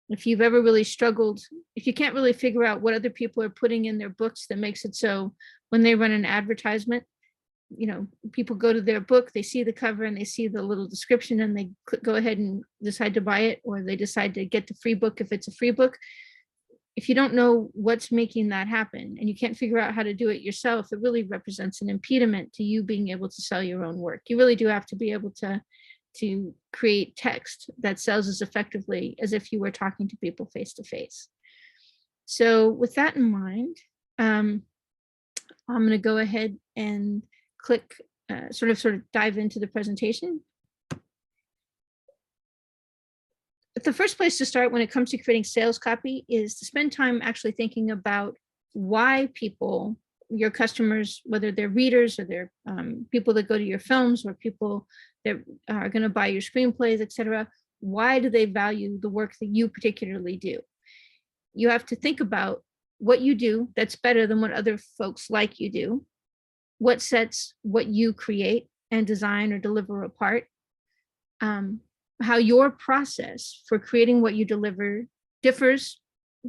If you've ever really struggled, if you can't really figure out what other people are putting in their books that makes it so when they run an advertisement, people go to their book, they see the cover and they see the little description and they go ahead and decide to buy it, or they decide to get the free book if it's a free book. If you don't know what's making that happen and you can't figure out how to do it yourself, it really represents an impediment to you being able to sell your own work. You really do have to be able to create text that sells as effectively as if you were talking to people face to face. So with that in mind, I'm going to go ahead and click, sort of dive into the presentation. But the first place to start when it comes to creating sales copy is to spend time actually thinking about why people, your customers, whether they're readers or they're people that go to your films or people that are going to buy your screenplays, etc., why do they value the work that you particularly do? You have to think about what you do that's better than what other folks like you do, what sets what you create and design or deliver apart, how your process for creating what you deliver differs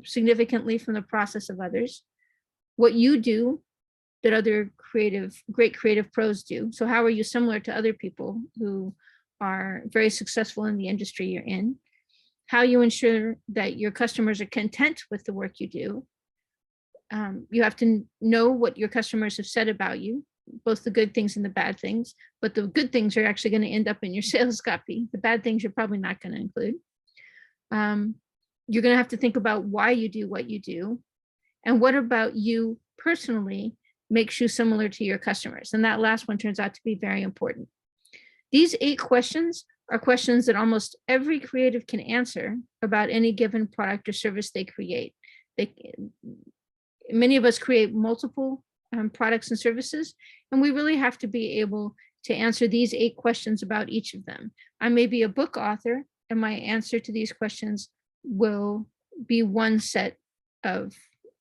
significantly from the process of others, what you do that other great creative pros do. So how are you similar to other people who are very successful in the industry you're in? How you ensure that your customers are content with the work you do. You have to know what your customers have said about you, both the good things and the bad things, but the good things are actually going to end up in your sales copy. The bad things you're probably not going to include. You're going to have to think about why you do what you do, and what about you personally makes you similar to your customers. And that last one turns out to be very important. These 8 questions are questions that almost every creative can answer about any given product or service they create. Many of us create multiple products and services, and we really have to be able to answer these 8 questions about each of them. I may be a book author, and my answer to these questions will be one set of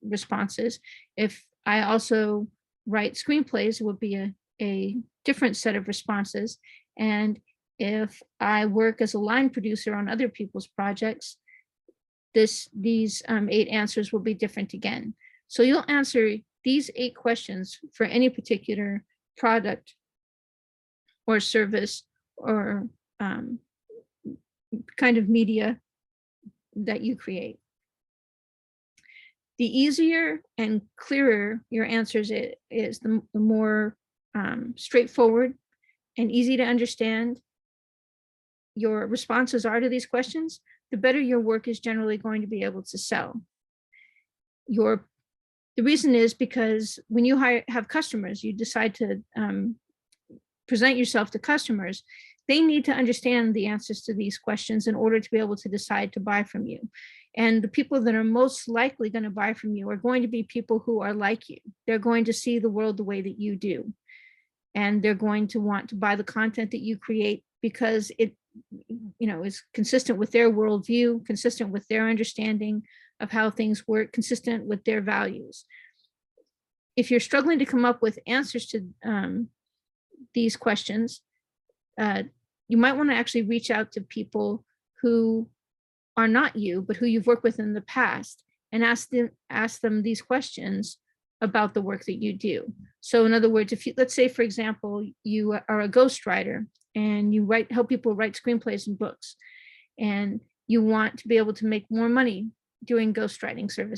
responses. If I also write screenplays, it would be a different set of responses. And if I work as a line producer on other people's projects, these 8 answers will be different again. So you'll answer these 8 questions for any particular product or service or kind of media that you create. The easier and clearer your answers is, the more straightforward and easy to understand your responses are to these questions, the better your work is generally going to be able to sell. The reason is because when you have customers, you decide to present yourself to customers, they need to understand the answers to these questions in order to be able to decide to buy from you. And the people that are most likely going to buy from you are going to be people who are like you. They're going to see the world the way that you do. And they're going to want to buy the content that you create because it is consistent with their worldview, consistent with their understanding of how things work, consistent with their values. If you're struggling to come up with answers to these questions, you might want to actually reach out to people who are not you, but who you've worked with in the past, and ask them these questions about the work that you do. So in other words, let's say, for example, you are a ghostwriter and you help people write screenplays and books, and you want to be able to make more money doing ghostwriting. So you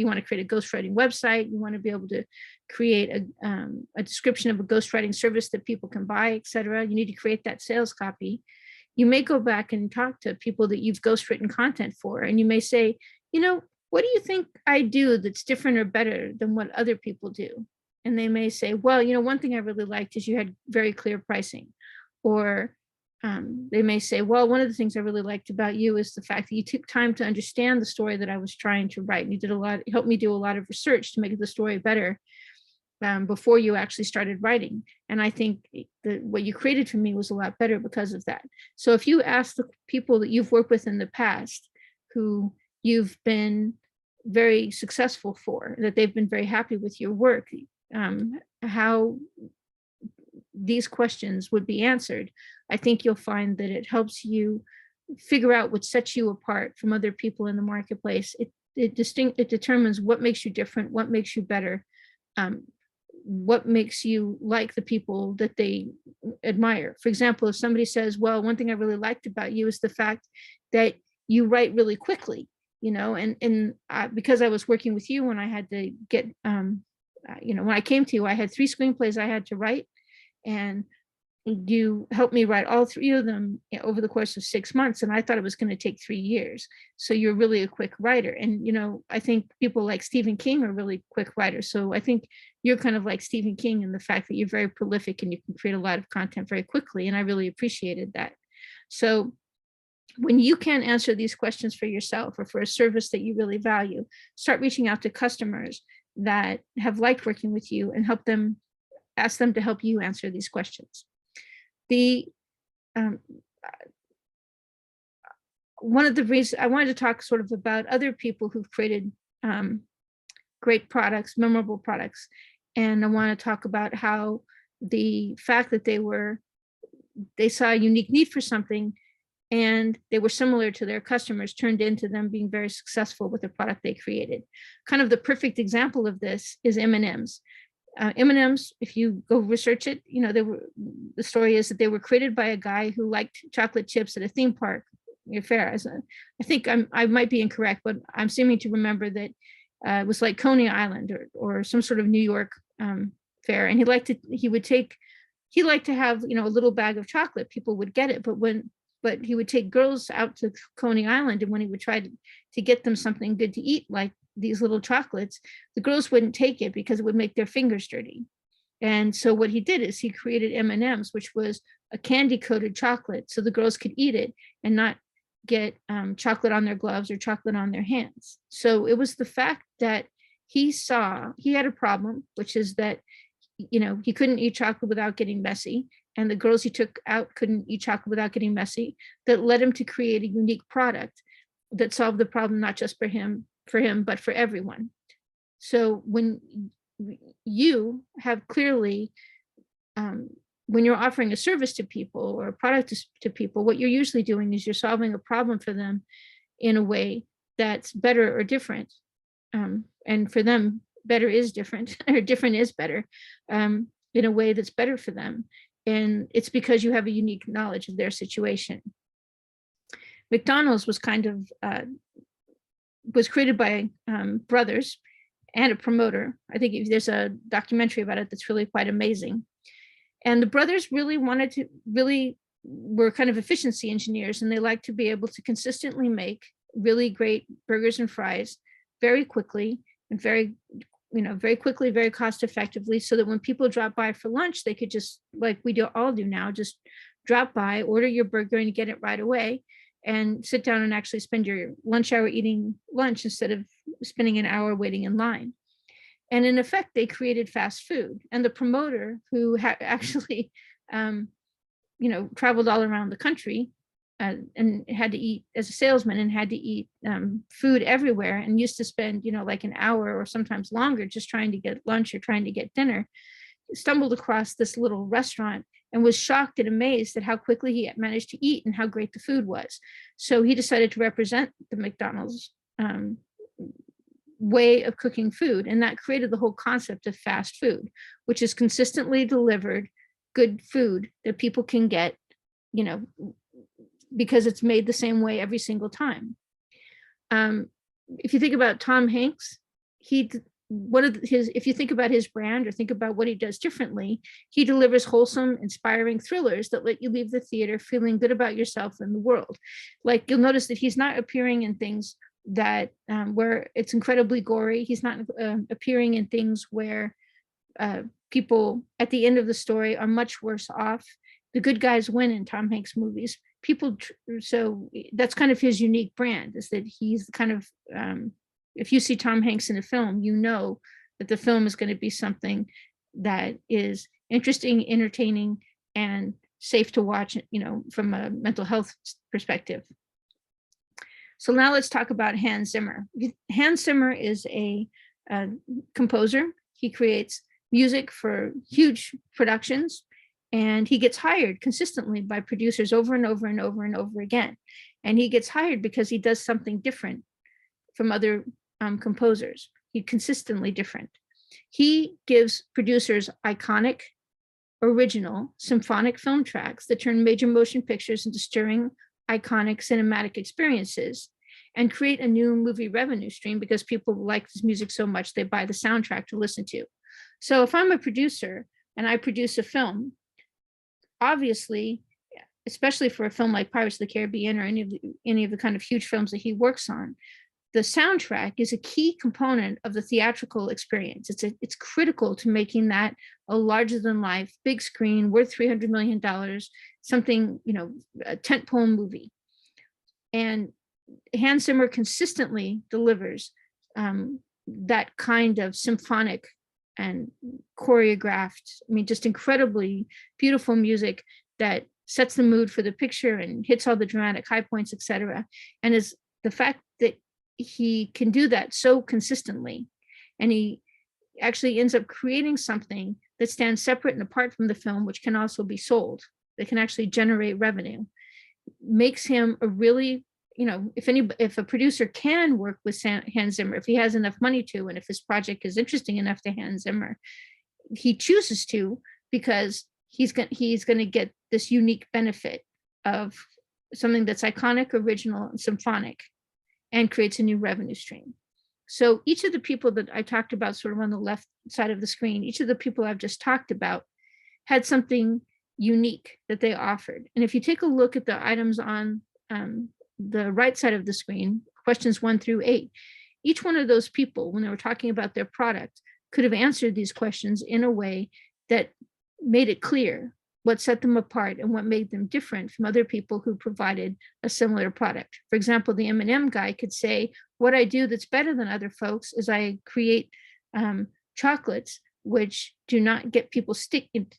want to create a ghostwriting website. You want to be able to create a description of a ghostwriting service that people can buy, etc. You need to create that sales copy. You may go back and talk to people that you've ghostwritten content for, and you may say, what do you think I do that's different or better than what other people do? And they may say, well, one thing I really liked is you had very clear pricing. Or they may say, well, one of the things I really liked about you is the fact that you took time to understand the story that I was trying to write. And you helped me do a lot of research to make the story better before you actually started writing. And I think that what you created for me was a lot better because of that. So if you ask the people that you've worked with in the past, who you've been very successful for, that they've been very happy with your work, how these questions would be answered, I think you'll find that it helps you figure out what sets you apart from other people in the marketplace. It determines what makes you different, what makes you better, what makes you like the people that they admire. For example, if somebody says, well, one thing I really liked about you is the fact that you write really quickly, and because I was working with you when I had to get, when I came to you, I had 3 screenplays I had to write, and you helped me write all 3 of them over the course of 6 months. And I thought it was going to take 3 years. So you're really a quick writer. And, I think people like Stephen King are really quick writers. So I think you're kind of like Stephen King in the fact that you're very prolific and you can create a lot of content very quickly. And I really appreciated that. So when you can't answer these questions for yourself or for a service that you really value, start reaching out to customers that have liked working with you and ask them to help you answer these questions. One of the reasons I wanted to talk sort of about other people who've created great products, memorable products. And I want to talk about how the fact that they saw a unique need for something and they were similar to their customers turned into them being very successful with the product they created. Kind of the perfect example of this is M&Ms. M&Ms, if you go research it, the story is that they were created by a guy who liked chocolate chips at a theme park fair. I think I might be incorrect, but I'm seeming to remember that it was like Coney Island or some sort of New York fair, and he liked to have a little bag of chocolate. People would get it, but he would take girls out to Coney Island, and when he would try to get them something good to eat, like these little chocolates, the girls wouldn't take it because it would make their fingers dirty. And so what he did is he created M&Ms, which was a candy coated chocolate, so the girls could eat it and not get chocolate on their gloves or chocolate on their hands. So it was the fact that he had a problem, which is that he couldn't eat chocolate without getting messy, and the girls he took out couldn't eat chocolate without getting messy, that led him to create a unique product that solved the problem not just for him, but for everyone. So when you have clearly, when you're offering a service to people or a product to people, what you're usually doing is you're solving a problem for them in a way that's better or different. And for them, better is different, or different is better, in a way that's better for them. And it's because you have a unique knowledge of their situation. McDonald's was was created by brothers and a promoter. I think there's a documentary about it that's really quite amazing. And the brothers really were kind of efficiency engineers, and they liked to be able to consistently make really great burgers and fries very quickly and very quickly, very cost effectively, so that when people drop by for lunch, they could just, like we all do now, just drop by, order your burger and get it right away, and sit down and actually spend your lunch hour eating lunch instead of spending an hour waiting in line. And in effect, they created fast food. And the promoter, who actually, traveled all around the country and had to eat as a salesman and had to eat food everywhere, and used to spend, like an hour or sometimes longer just trying to get lunch or trying to get dinner, stumbled across this little restaurant and was shocked and amazed at how quickly he had managed to eat and how great the food was. So he decided to represent the McDonald's way of cooking food. And that created the whole concept of fast food, which is consistently delivered good food that people can get, because it's made the same way every single time. If you think about Tom Hanks, if you think about his brand or think about what he does differently, he delivers wholesome, inspiring thrillers that let you leave the theater feeling good about yourself and the world. Like, you'll notice that he's not appearing in things that where it's incredibly gory. He's not appearing in things where people at the end of the story are much worse off. The good guys win in Tom Hanks movies. So that's kind of his unique brand, is that he's kind of, if you see Tom Hanks in a film, you know that the film is going to be something that is interesting, entertaining, and safe to watch, from a mental health perspective. So now let's talk about Hans Zimmer. Hans Zimmer is a composer. He creates music for huge productions, And he gets hired consistently by producers over and over and over and over again. And he gets hired because he does something different from other composers. He's consistently different. He gives producers iconic, original symphonic film tracks that turn major motion pictures into stirring, iconic cinematic experiences and create a new movie revenue stream because people like this music so much they buy the soundtrack to listen to. So if I'm a producer and I produce a film, obviously, especially for a film like Pirates of the Caribbean or any of the kind of huge films that he works on, the soundtrack is a key component of the theatrical experience. It's critical to making that a larger than life, big screen, worth $300 million, something, a tentpole movie. And Hans Zimmer consistently delivers that kind of symphonic and choreographed, just incredibly beautiful music that sets the mood for the picture and hits all the dramatic high points, etc. And is the fact that he can do that so consistently, and he actually ends up creating something that stands separate and apart from the film, which can also be sold, that can actually generate revenue, makes him a really, if a producer can work with Hans Zimmer, if he has enough money to, and if his project is interesting enough to Hans Zimmer, he chooses to, because he's going to get this unique benefit of something that's iconic, original, and symphonic, and creates a new revenue stream. So each of the people that I talked about sort of on the left side of the screen, each of the people I've just talked about had something unique that they offered. And if you take a look at the items on the right side of the screen, questions 1 through 8, each one of those people, when they were talking about their product, could have answered these questions in a way that made it clear what set them apart and what made them different from other people who provided a similar product. For example, the M&M guy could say, what I do that's better than other folks is I create chocolates which do not get people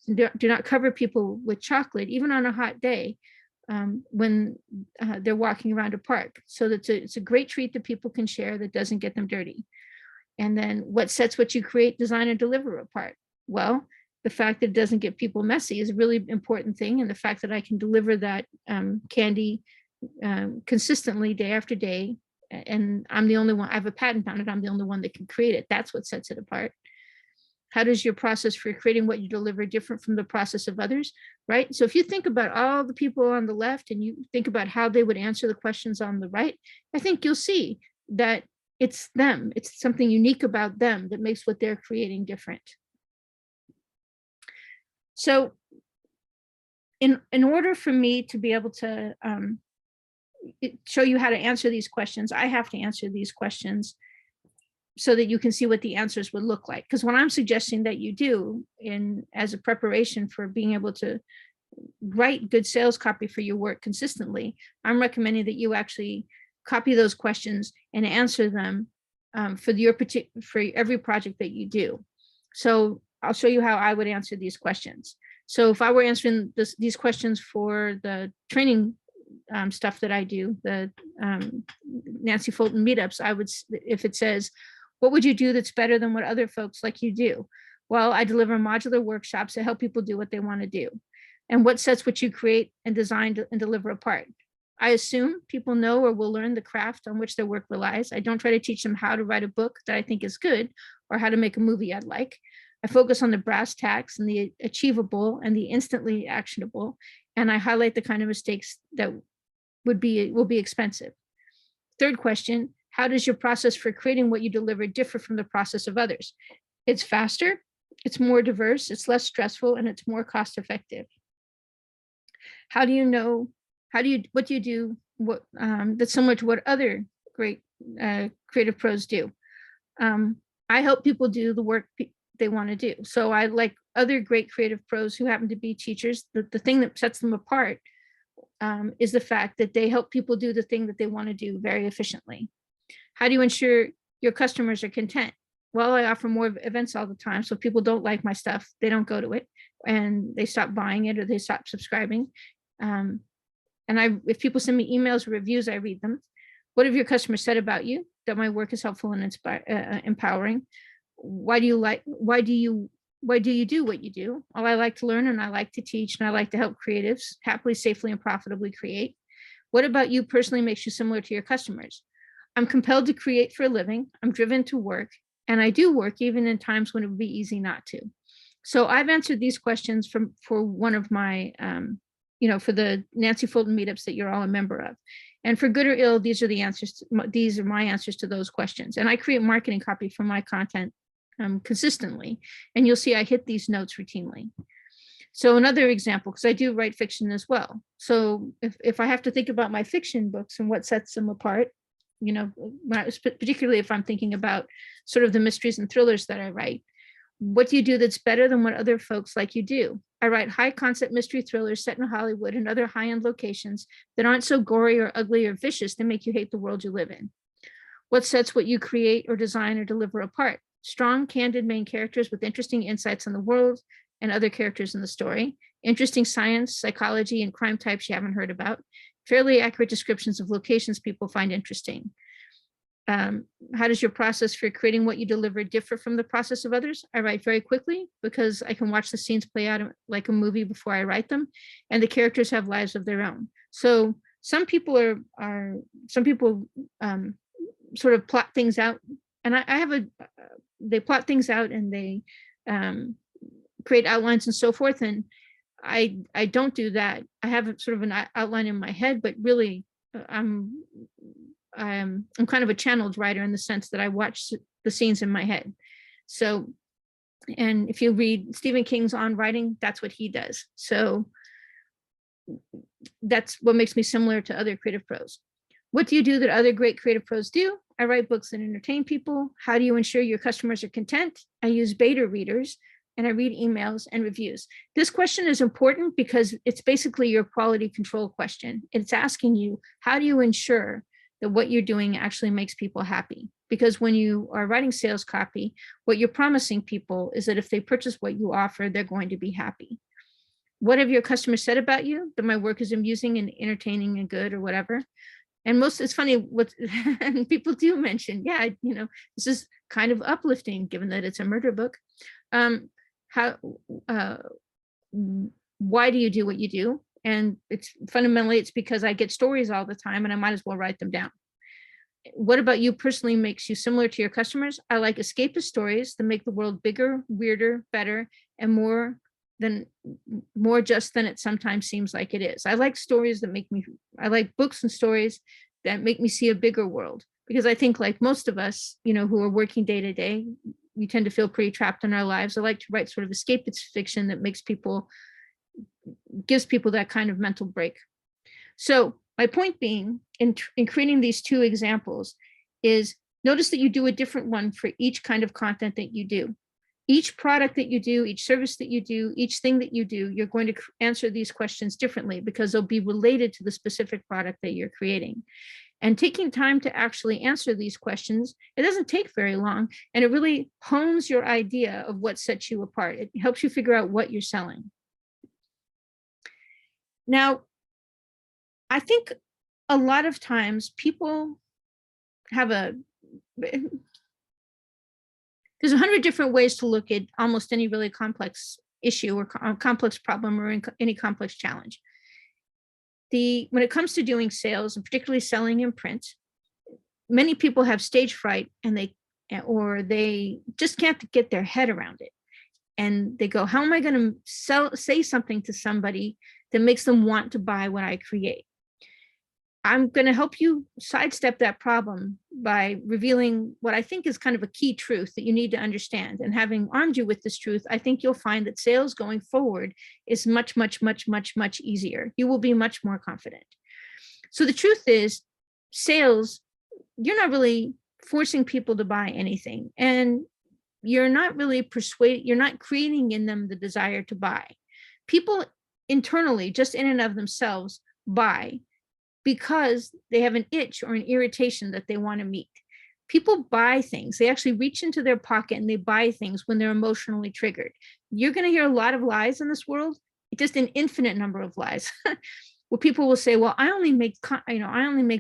do not cover people with chocolate, even on a hot day when they're walking around a park. So it's a great treat that people can share that doesn't get them dirty. And then what sets what you create, design, and deliver apart? Well, the fact that it doesn't get people messy is a really important thing. And the fact that I can deliver that candy consistently day after day, and I'm the only one, I have a patent on it, I'm the only one that can create it. That's what sets it apart. How does your process for creating what you deliver different from the process of others, right? So if you think about all the people on the left and you think about how they would answer the questions on the right, I think you'll see that it's them. It's something unique about them that makes what they're creating different. So in order for me to be able to show you how to answer these questions, I have to answer these questions so that you can see what the answers would look like. Because what I'm suggesting that you do as a preparation for being able to write good sales copy for your work consistently, I'm recommending that you actually copy those questions and answer them for every project that you do. So I'll show you how I would answer these questions. So if I were answering these questions for the training stuff that I do, the Nancy Fulton Meetups, I would, if it says, what would you do that's better than what other folks like you do? Well, I deliver modular workshops that help people do what they want to do. And what sets what you create and design and deliver apart? I assume people know or will learn the craft on which their work relies. I don't try to teach them how to write a book that I think is good or how to make a movie I'd like. I focus on the brass tacks and the achievable and the instantly actionable, and I highlight the kind of mistakes that will be expensive. Third question, how does your process for creating what you deliver differ from the process of others? It's faster, it's more diverse, it's less stressful, and it's more cost effective. What do you do that's similar to what other great creative pros do? I help people do the work they want to do. So I like other great creative pros who happen to be teachers. The thing that sets them apart is the fact that they help people do the thing that they want to do very efficiently. How do you ensure your customers are content? Well, I offer more events all the time. So if people don't like my stuff, they don't go to it and they stop buying it or they stop subscribing. And if people send me emails or reviews, I read them. What have your customers said about you? That my work is helpful and empowering. Why do you why do you do what you do? Well, I like to learn and I like to teach and I like to help creatives happily, safely, and profitably create. What about you personally makes you similar to your customers? I'm compelled to create for a living. I'm driven to work, and I do work even in times when it would be easy not to. So I've answered these questions for one of my, for the Nancy Fulton meetups that you're all a member of. And for good or ill, these are the answers. These are my answers to those questions. And I create marketing copy for my content consistently. And you'll see I hit these notes routinely. So another example, because I do write fiction as well. So if I have to think about my fiction books and what sets them apart, particularly if I'm thinking about sort of the mysteries and thrillers that I write, what do you do that's better than what other folks like you do? I write high concept mystery thrillers set in Hollywood and other high-end locations that aren't so gory or ugly or vicious to make you hate the world you live in. What sets what you create or design or deliver apart? Strong, candid main characters with interesting insights on the world and other characters in the story, interesting science, psychology, and crime types you haven't heard about, fairly accurate descriptions of locations people find interesting. How does your process for creating what you deliver differ from the process of others? I write very quickly because I can watch the scenes play out like a movie before I write them, and the characters have lives of their own. So some people sort of plot things out, and they plot things out and they create outlines and so forth. And I don't do that. I have sort of an outline in my head, but really I'm kind of a channeled writer in the sense that I watch the scenes in my head. So, and if you read Stephen King's On Writing, that's what he does. So that's what makes me similar to other creative pros. What do you do that other great creative pros do? I write books that entertain people. How do you ensure your customers are content? I use beta readers and I read emails and reviews. This question is important because it's basically your quality control question. It's asking you, how do you ensure that what you're doing actually makes people happy? Because when you are writing sales copy, what you're promising people is that if they purchase what you offer, they're going to be happy. What have your customers said about you? That my work is amusing and entertaining and good or whatever. And it's funny what and people do mention, yeah, this is kind of uplifting given that it's a murder book. Why do you do what you do? And it's because I get stories all the time and I might as well write them down. What about you personally makes you similar to your customers? I like escapist stories that make the world bigger, weirder, better, and more just than it sometimes seems like it is. I like stories that I like books and stories that make me see a bigger world, because I think like most of us, who are working day to day, we tend to feel pretty trapped in our lives. I like to write sort of escapist fiction that gives people that kind of mental break. So my point being in creating these two examples is notice that you do a different one for each kind of content that you do. Each product that you do, each service that you do, each thing that you do, you're going to answer these questions differently because they'll be related to the specific product that you're creating. And taking time to actually answer these questions, it doesn't take very long, and it really hones your idea of what sets you apart. It helps you figure out what you're selling. Now, I think a lot of times people have there's 100 different ways to look at almost any really complex issue or complex problem or any complex challenge. When it comes to doing sales, and particularly selling in print, many people have stage fright and they just can't get their head around it. And they go, how am I going to say something to somebody that makes them want to buy what I create? I'm going to help you sidestep that problem by revealing what I think is kind of a key truth that you need to understand. And having armed you with this truth, I think you'll find that sales going forward is much, much, much, much, much easier. You will be much more confident. So the truth is, sales, you're not really forcing people to buy anything. And you're not really you're not creating in them the desire to buy. People internally, just in and of themselves, buy because they have an itch or an irritation that they want to meet. People buy things. They actually reach into their pocket and they buy things when they're emotionally triggered. You're going to hear a lot of lies in this world, just an infinite number of lies, where people will say, well, I only make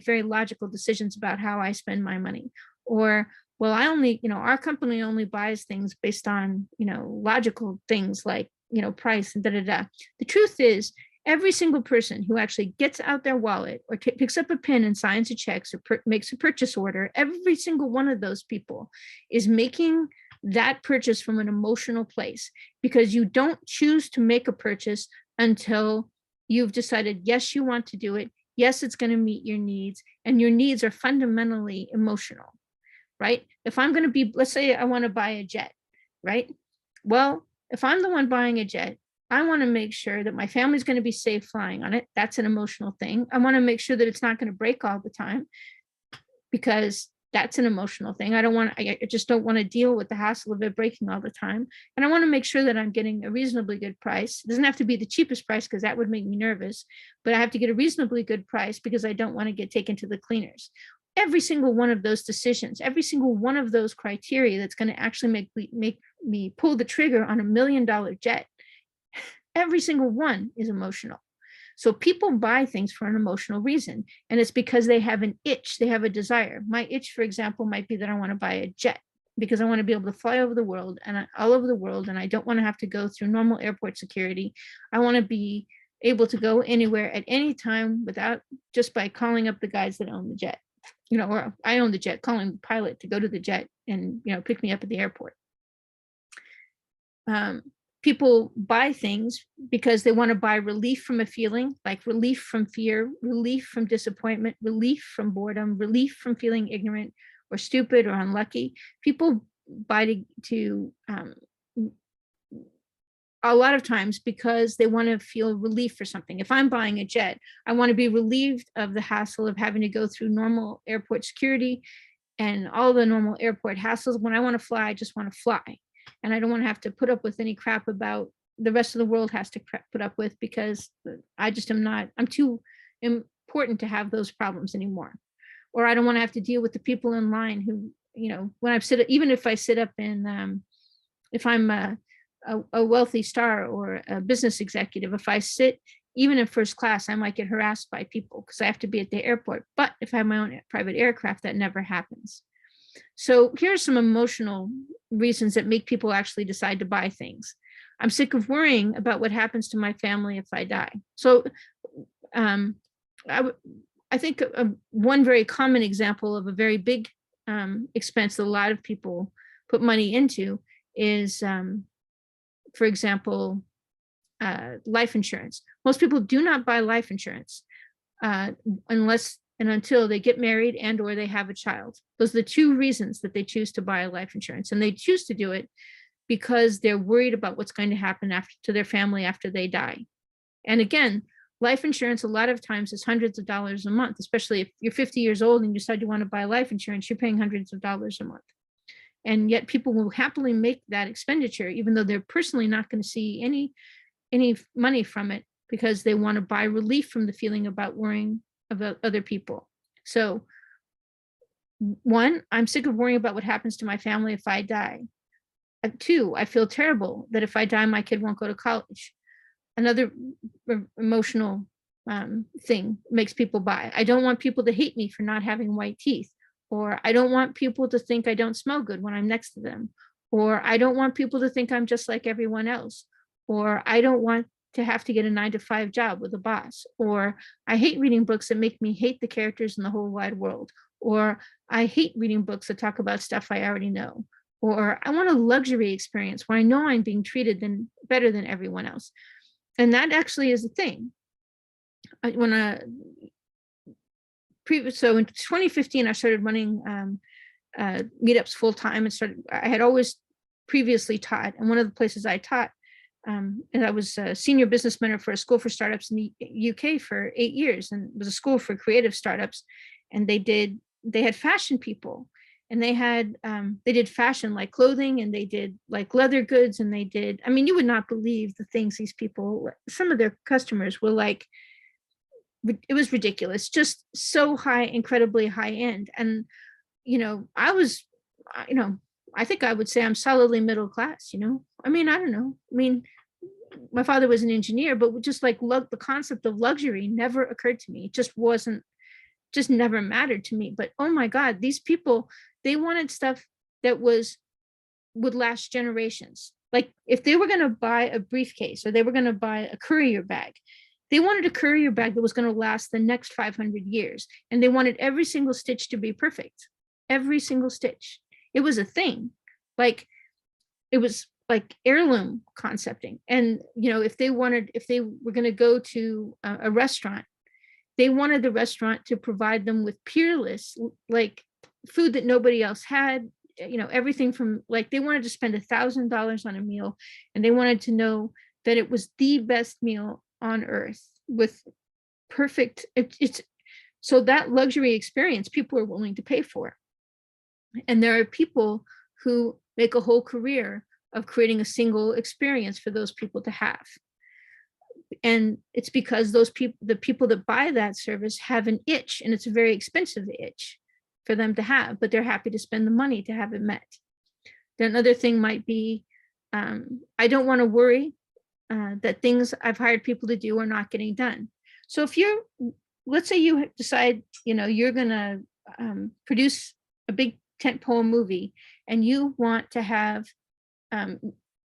very logical decisions about how I spend my money. Or well, I only, our company only buys things based on, logical things like, price and da da da. The truth is, every single person who actually gets out their wallet or picks up a pen and signs a check or makes a purchase order, every single one of those people is making that purchase from an emotional place, because you don't choose to make a purchase until you've decided, yes, you want to do it. Yes, it's going to meet your needs, and your needs are fundamentally emotional, right? If I'm going to be, let's say I want to buy a jet, right? Well, if I'm the one buying a jet, I want to make sure that my family's going to be safe flying on it. That's an emotional thing. I want to make sure that it's not going to break all the time, because that's an emotional thing. I just don't want to deal with the hassle of it breaking all the time. And I want to make sure that I'm getting a reasonably good price. It doesn't have to be the cheapest price, because that would make me nervous, but I have to get a reasonably good price because I don't want to get taken to the cleaners. Every single one of those decisions, every single one of those criteria that's going to actually make me pull the trigger on $1 million jet, every single one is emotional. So people buy things for an emotional reason, and it's because they have an itch, they have a desire. My itch, for example, might be that I want to buy a jet because I want to be able to fly over the world and all over the world, and I don't want to have to go through normal airport security. I want to be able to go anywhere at any time without, just by calling up the guys that own the jet, or I own the jet, calling the pilot to go to the jet and, pick me up at the airport. People buy things because they want to buy relief from a feeling, like relief from fear, relief from disappointment, relief from boredom, relief from feeling ignorant or stupid or unlucky. People buy to a lot of times because they want to feel relief for something. If I'm buying a jet, I want to be relieved of the hassle of having to go through normal airport security and all the normal airport hassles. When I want to fly, I just want to fly. And I don't want to have to put up with any crap about the rest of the world has to put up with, because I just I'm too important to have those problems anymore. Or I don't want to have to deal with the people in line who, when even if I sit up in, if I'm a wealthy star or a business executive, if I sit even in first class, I might get harassed by people because I have to be at the airport. But if I have my own private aircraft, that never happens. So here's some emotional reasons that make people actually decide to buy things. I'm sick of worrying about what happens to my family if I die. So I think one very common example of a very big expense that a lot of people put money into is, for example, life insurance. Most people do not buy life insurance unless and until they get married and or they have a child. Those are the two reasons that they choose to buy life insurance. And they choose to do it because they're worried about what's going to happen to their family after they die. And again, life insurance a lot of times is hundreds of dollars a month, especially if you're 50 years old and you decide you want to buy life insurance, you're paying hundreds of dollars a month. And yet people will happily make that expenditure, even though they're personally not going to see any money from it, because they want to buy relief from the feeling about worrying about other people. So one, I'm sick of worrying about what happens to my family if I die. Two, I feel terrible that if I die, my kid won't go to college. Another emotional thing makes people buy. I don't want people to hate me for not having white teeth, or I don't want people to think I don't smell good when I'm next to them, or I don't want people to think I'm just like everyone else, or I don't want to have to get a 9-to-5 job with a boss, or I hate reading books that make me hate the characters in the whole wide world, or I hate reading books that talk about stuff I already know, or I want a luxury experience where I know I'm being treated better than everyone else. And that actually is a thing. So in 2015, I started running meetups full time, and I had always previously taught, and one of the places I taught, and I was a senior business mentor for a school for startups in the UK for 8 years, and it was a school for creative startups. And they had fashion people, and they did fashion like clothing, and they did like leather goods, and you would not believe the things these people, some of their customers were like, it was ridiculous, just so high, incredibly high end. And, I think I would say I'm solidly middle class, I don't know. My father was an engineer, but just like the concept of luxury never occurred to me. It just wasn't just never mattered to me. But oh my God, these people, they wanted stuff that would last generations. Like if they were going to buy a briefcase or they were going to buy a courier bag, they wanted a courier bag that was going to last the next 500 years. And they wanted every single stitch to be perfect. Every single stitch. It was a thing. Like it was like heirloom concepting. And, you know, if they were going to go to a restaurant, they wanted the restaurant to provide them with peerless, like food that nobody else had, you know, everything from like, they wanted to spend $1,000 on a meal and they wanted to know that it was the best meal on earth with perfect, it's so that luxury experience people are willing to pay for. And there are people who make a whole career of creating a single experience for those people to have. And it's because those people, the people that buy that service have an itch, and it's a very expensive itch for them to have, but they're happy to spend the money to have it met. Then another thing might be, I don't want to worry that things I've hired people to do are not getting done. So if you're, let's say you decide, you know, you're going to produce a big tentpole movie and you want to have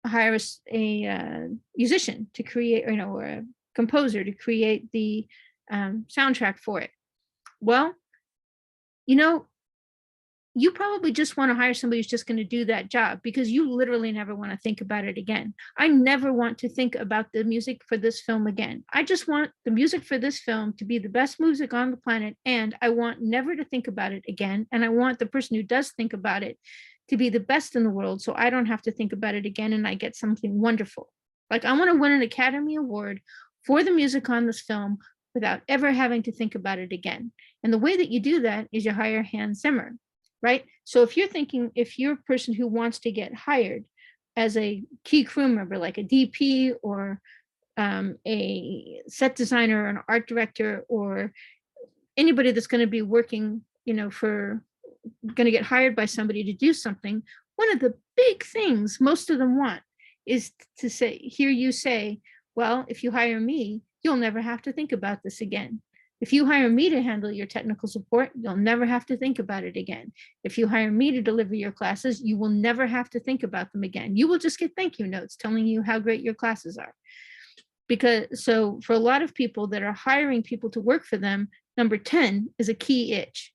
hire a musician to create, you know, or a composer to create the soundtrack for it. Well, you know, you probably just want to hire somebody who's just going to do that job because you literally never want to think about it again. I never want to think about the music for this film again. I just want the music for this film to be the best music on the planet, and I want never to think about it again. And I want the person who does think about it to be the best in the world, so I don't have to think about it again and I get something wonderful. Like I want to win an Academy Award for the music on this film without ever having to think about it again. And the way that you do that is you hire Hans Zimmer, right? So if you're thinking, if you're a person who wants to get hired as a key crew member, like a DP or a set designer or an art director or anybody that's going to be working, you know, going to get hired by somebody to do something, one of the big things most of them want is to hear you say, well, if you hire me, you'll never have to think about this again. If you hire me to handle your technical support, you'll never have to think about it again. If you hire me to deliver your classes, you will never have to think about them again. You will just get thank you notes telling you how great your classes are. Because so for a lot of people that are hiring people to work for them, number 10 is a key itch.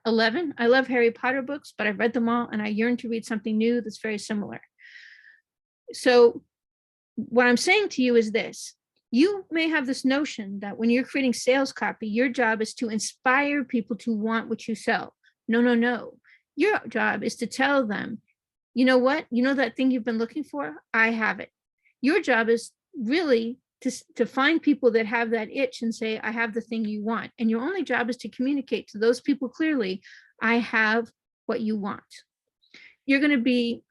11, I love Harry Potter books, but I've read them all and I yearn to read something new that's very similar. So what I'm saying to you is this. You may have this notion that when you're creating sales copy, your job is to inspire people to want what you sell. No, no, no. Your job is to tell them, you know what? You know that thing you've been looking for? I have it. Your job is really to find people that have that itch and say, I have the thing you want. And your only job is to communicate to those people clearly, I have what you want. You're going to be,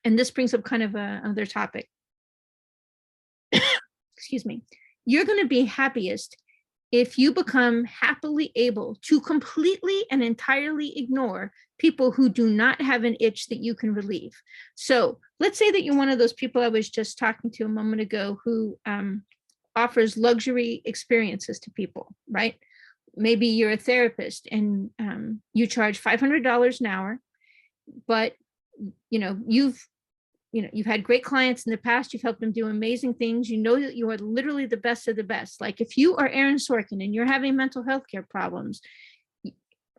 and this brings up kind of another topic. Excuse me. You're going to be happiest if you become happily able to completely and entirely ignore people who do not have an itch that you can relieve. So let's say that you're one of those people I was just talking to a moment ago who offers luxury experiences to people, right? Maybe you're a therapist and you charge $500 an hour, but you've had great clients in the past. You've helped them do amazing things. You know that you are literally the best of the best. Like if you are Aaron Sorkin and you're having mental health care problems,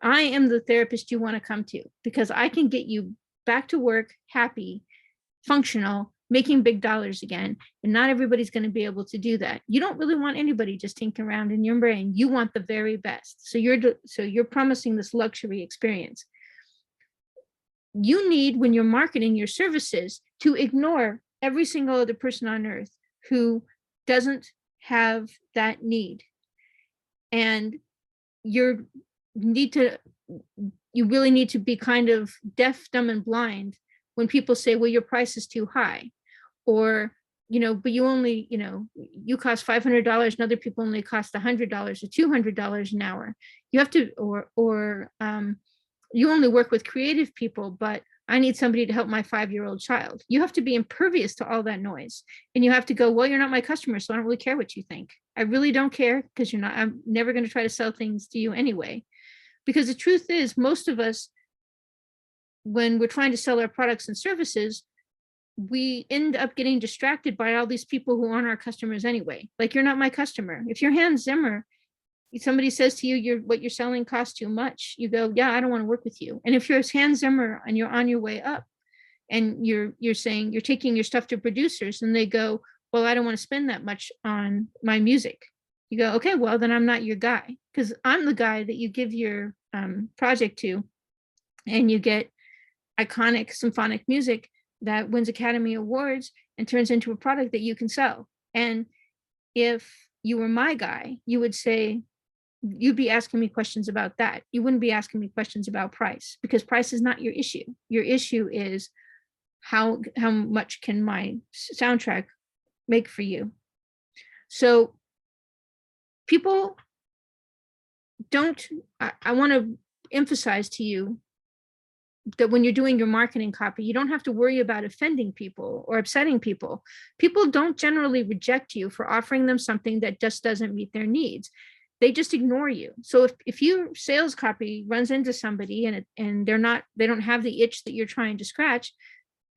I am the therapist you want to come to because I can get you back to work, happy, functional, making big dollars again. And not everybody's going to be able to do that. You don't really want anybody just tinkering around in your brain. You want the very best. So you're promising this luxury experience. You need, when you're marketing your services, to ignore every single other person on earth who doesn't have that need. And you really need to be kind of deaf, dumb, and blind when people say, well, your price is too high, or, but you only, you cost $500 and other people only cost $100 or $200 an hour. You have to, or you only work with creative people, but I need somebody to help my 5-year-old child. You have to be impervious to all that noise. And you have to go, well, you're not my customer, so I don't really care what you think. I really don't care, because I'm never going to try to sell things to you anyway. Because the truth is, most of us, when we're trying to sell our products and services, we end up getting distracted by all these people who aren't our customers anyway. Like, you're not my customer. If you're Hans Zimmer, somebody says to you, what you're selling costs too much, you go, yeah, I don't want to work with you. And if you're Hans Zimmer and you're on your way up, and you're saying, you're taking your stuff to producers, and they go, well, I don't want to spend that much on my music. You go, okay, well, then I'm not your guy, because I'm the guy that you give your project to, and you get iconic symphonic music that wins Academy Awards and turns into a product that you can sell. And if you were my guy, you would say, you'd be asking me questions about that. You wouldn't be asking me questions about price, because price is not your issue. Your issue is how much can my soundtrack make for you. So people don't, I want to emphasize to you that when you're doing your marketing copy, you don't have to worry about offending people or upsetting people. People don't generally reject you for offering them something that just doesn't meet their needs. They just ignore you. So if your sales copy runs into somebody and they don't have the itch that you're trying to scratch,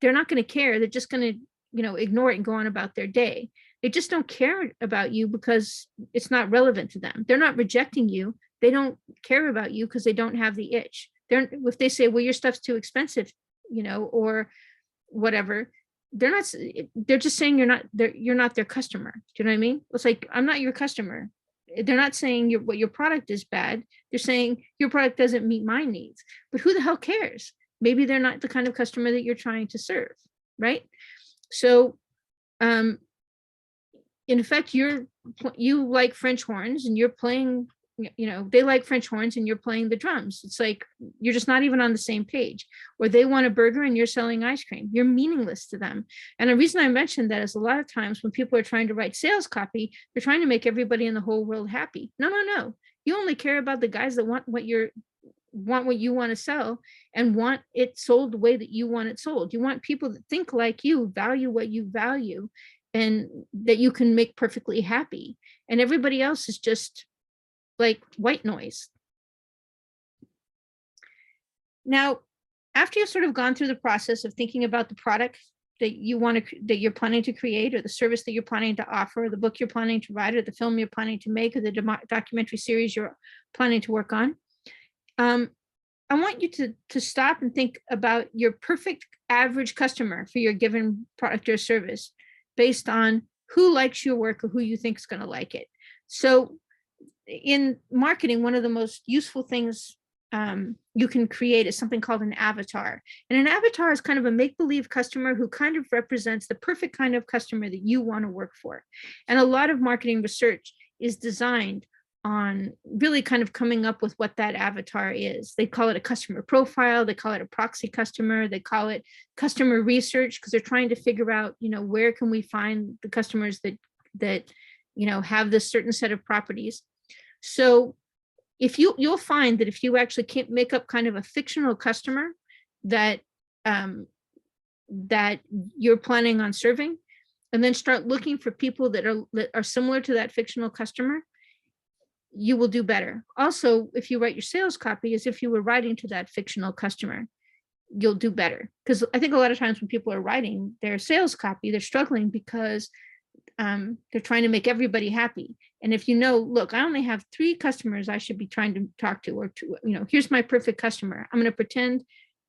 they're not going to care. They're just going to, ignore it and go on about their day. They just don't care about you because it's not relevant to them. They're not rejecting you. They don't care about you because they don't have the itch. If they say, well, your stuff's too expensive, or whatever, they're just saying you're not their customer. Do you know what I mean? It's like, I'm not your customer. They're not saying your product is bad. They're saying your product doesn't meet my needs. But who the hell cares? Maybe they're not the kind of customer that you're trying to serve, right? So, in effect, you like French horns, and you're playing, they like French horns and you're playing the drums. It's like, you're just not even on the same page. Or they want a burger and you're selling ice cream. You're meaningless to them. And the reason I mentioned that is, a lot of times when people are trying to write sales copy, they're trying to make everybody in the whole world happy. No. You only care about the guys that want what you want to sell and want it sold the way that you want it sold. You want people that think like you, value what you value, and that you can make perfectly happy. And everybody else is just like white noise. Now, after you've sort of gone through the process of thinking about the product that you're planning to create, or the service that you're planning to offer, or the book you're planning to write, or the film you're planning to make, or the documentary series you're planning to work on, I want you to stop and think about your perfect average customer for your given product or service, based on who likes your work or who you think is going to like it. So in marketing, one of the most useful things you can create is something called an avatar. And an avatar is kind of a make-believe customer who kind of represents the perfect kind of customer that you want to work for. And a lot of marketing research is designed on really kind of coming up with what that avatar is. They call it a customer profile. They call it a proxy customer. They call it customer research, because they're trying to figure out, where can we find the customers that have this certain set of properties. So you'll find that if you actually can't make up kind of a fictional customer that that you're planning on serving, and then start looking for people that are similar to that fictional customer, you will do better. Also, if you write your sales copy as if you were writing to that fictional customer, you'll do better. Because I think a lot of times when people are writing their sales copy, they're struggling because they're trying to make everybody happy. And if look, I only have 3 customers I should be trying to talk to, or here's my perfect customer. I'm going to pretend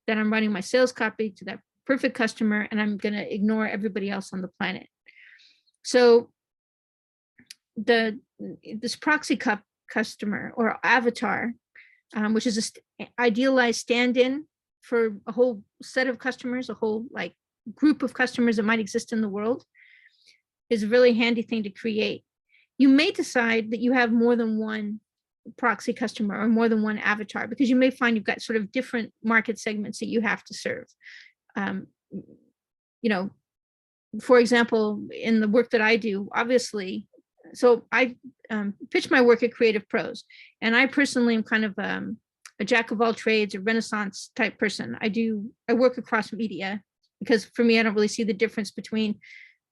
that I'm writing my sales copy to that perfect customer, and I'm going to ignore everybody else on the planet. So this proxy customer or avatar, which is an idealized stand-in for a whole set of customers, a whole group of customers that might exist in the world, is a really handy thing to create. You may decide that you have more than one proxy customer or more than one avatar, because you may find you've got sort of different market segments that you have to serve. For example, in the work that I do, obviously, so I pitch my work at Creative Pros, and I personally am kind of a jack of all trades, a Renaissance type person. I work across media because for me, I don't really see the difference between